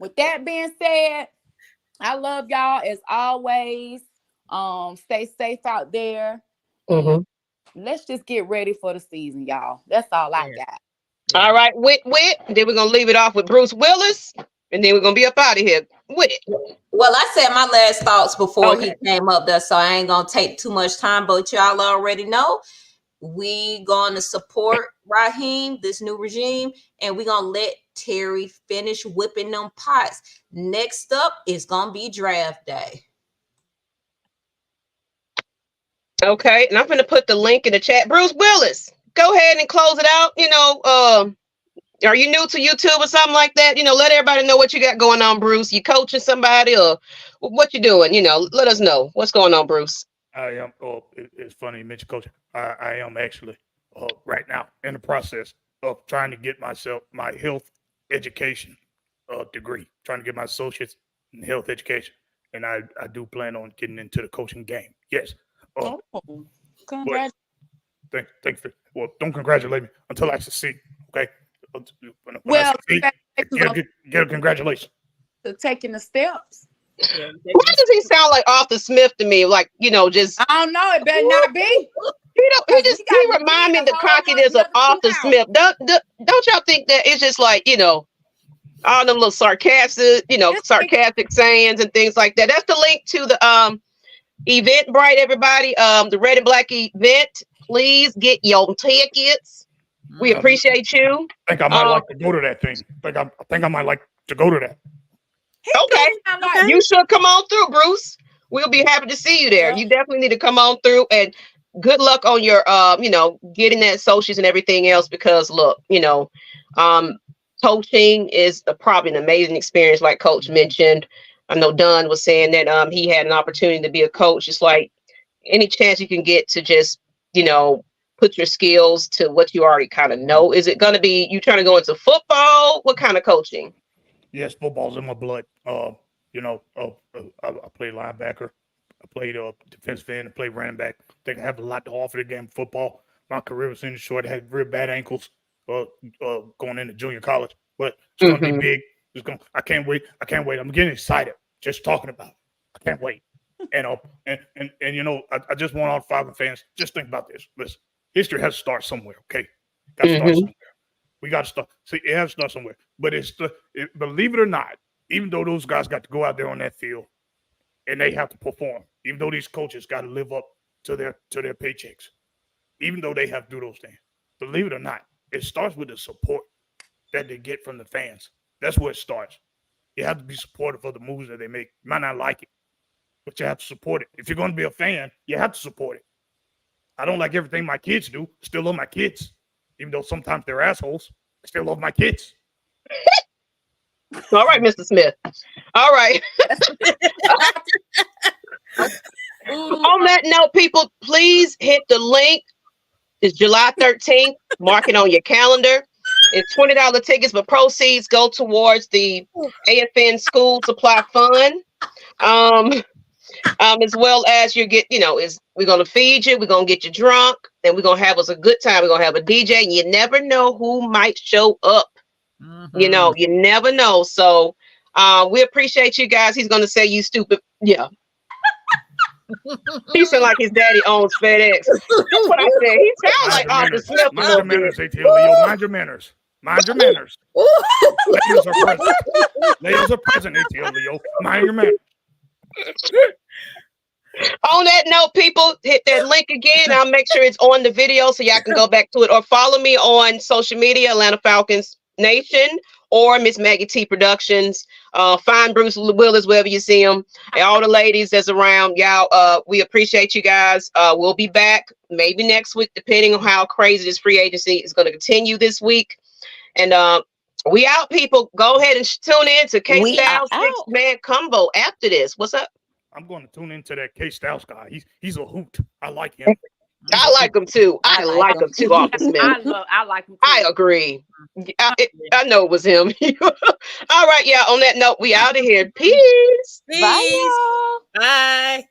S5: with that being said, I love y'all as always. Stay safe out there. Let's just get ready for the season, y'all. That's all I got.
S1: All right, Wit. Then we're gonna leave it off with Bruce Willis, and then we're gonna be up out of here. Wit.
S2: Well, I said my last thoughts before he came up there, so I ain't gonna take too much time. But y'all already know we gonna support Raheem, this new regime, and we gonna let Terry finish whipping them pots. Next up is gonna be draft day.
S1: Okay, and I'm gonna put the link in the chat. Bruce Willis, go ahead and close it out. Are you new to YouTube or something like that? Let everybody know what you got going on, Bruce. You coaching somebody or what you doing? Let us know what's going on, Bruce.
S8: I am. It's funny you mentioned coaching. I am actually right now in the process of trying to get myself my health education degree, trying to get my associates in health education, and I do plan on getting into the coaching game. Yes.
S5: Congratulations.
S8: Thank you. Well, don't congratulate me until I succeed. Okay.
S5: When I
S8: succeed, get a congratulations.
S5: To taking the steps.
S1: Why does he sound like Arthur Smith to me? Like, just
S5: I don't know. It better not be.
S1: He remind me of the cockiness of Arthur Smith. Don't y'all think that it's just like, all them little sarcastic sayings and things like that. That's the link to the Eventbrite, everybody. The Red and Black event. Please get your tickets. We appreciate you.
S8: I think I might like to go to that thing. I think I might like to go to that.
S1: Okay. You should come on through, Bruce. We'll be happy to see you there. You definitely need to come on through, and good luck on your getting that associates and everything else, because look, coaching is probably an amazing experience, like Coach mentioned. I know Dunn was saying that he had an opportunity to be a coach. It's like any chance you can get to just, put your skills to what you already kind of know. Is it going to be you trying to go into football? What kind of coaching?
S8: Yes, football's in my blood. I played linebacker. I played defensive end. I played running back. I think I have a lot to offer the game of football. My career was in short. I had real bad ankles going into junior college, but it's going to be big. I can't wait. I'm getting excited just talking about it. I can't wait. And I just want all the Falcons fans, just think about this. Listen, history has to start somewhere, okay? Got to start somewhere. We got to start. See, it has to start somewhere. But believe it or not, even though those guys got to go out there on that field and they have to perform, even though these coaches got to live up to their paychecks, even though they have to do those things, believe it or not, it starts with the support. that they get from the fans. That's where it starts. You have to be supportive of the moves that they make. You might not like it, but you have to support it. If you're going to be a fan, you have to support it. I don't like everything my kids do. Still love my kids. Even though sometimes they're assholes, I still love my kids.
S1: All right, Mr. Smith. All right. On that note, people, please hit the link. It's July 13th. Mark it on your calendar. It's $20 tickets, but proceeds go towards the AFN School Supply Fund. As well as we're gonna feed you, we're gonna get you drunk, and we're gonna have us a good time. We're gonna have a DJ, and you never know who might show up. You never know. So we appreciate you guys. He's gonna say you stupid. Yeah. He sound like his daddy owns FedEx. That's what I said. He sounds like Arthur Smith a little bit.
S8: Mind your manners. Mind your manners. Ladies are present. Ladies are present, ATL Leo. Mind your manners.
S1: On that note, people, hit that link again. I'll make sure it's on the video so y'all can go back to it, or follow me on social media, Atlanta Falcons Nation, or Ms Maggie T Productions. Find Bruce Willis wherever you see him, and all the ladies that's around. Y'all, we appreciate you guys. We'll be back maybe next week, depending on how crazy this free agency is going to continue this week. And we out, people. Go ahead and tune in to K Styles 6-man combo after this. What's up?
S8: I'm going to tune into that K Styles guy. He's a hoot. I like him.
S1: I like him too. I like him too, Arthur Smith.
S5: I like him too.
S1: I agree. I know it was him. All right, yeah. On that note, we out of here. Peace.
S4: Peace. Bye.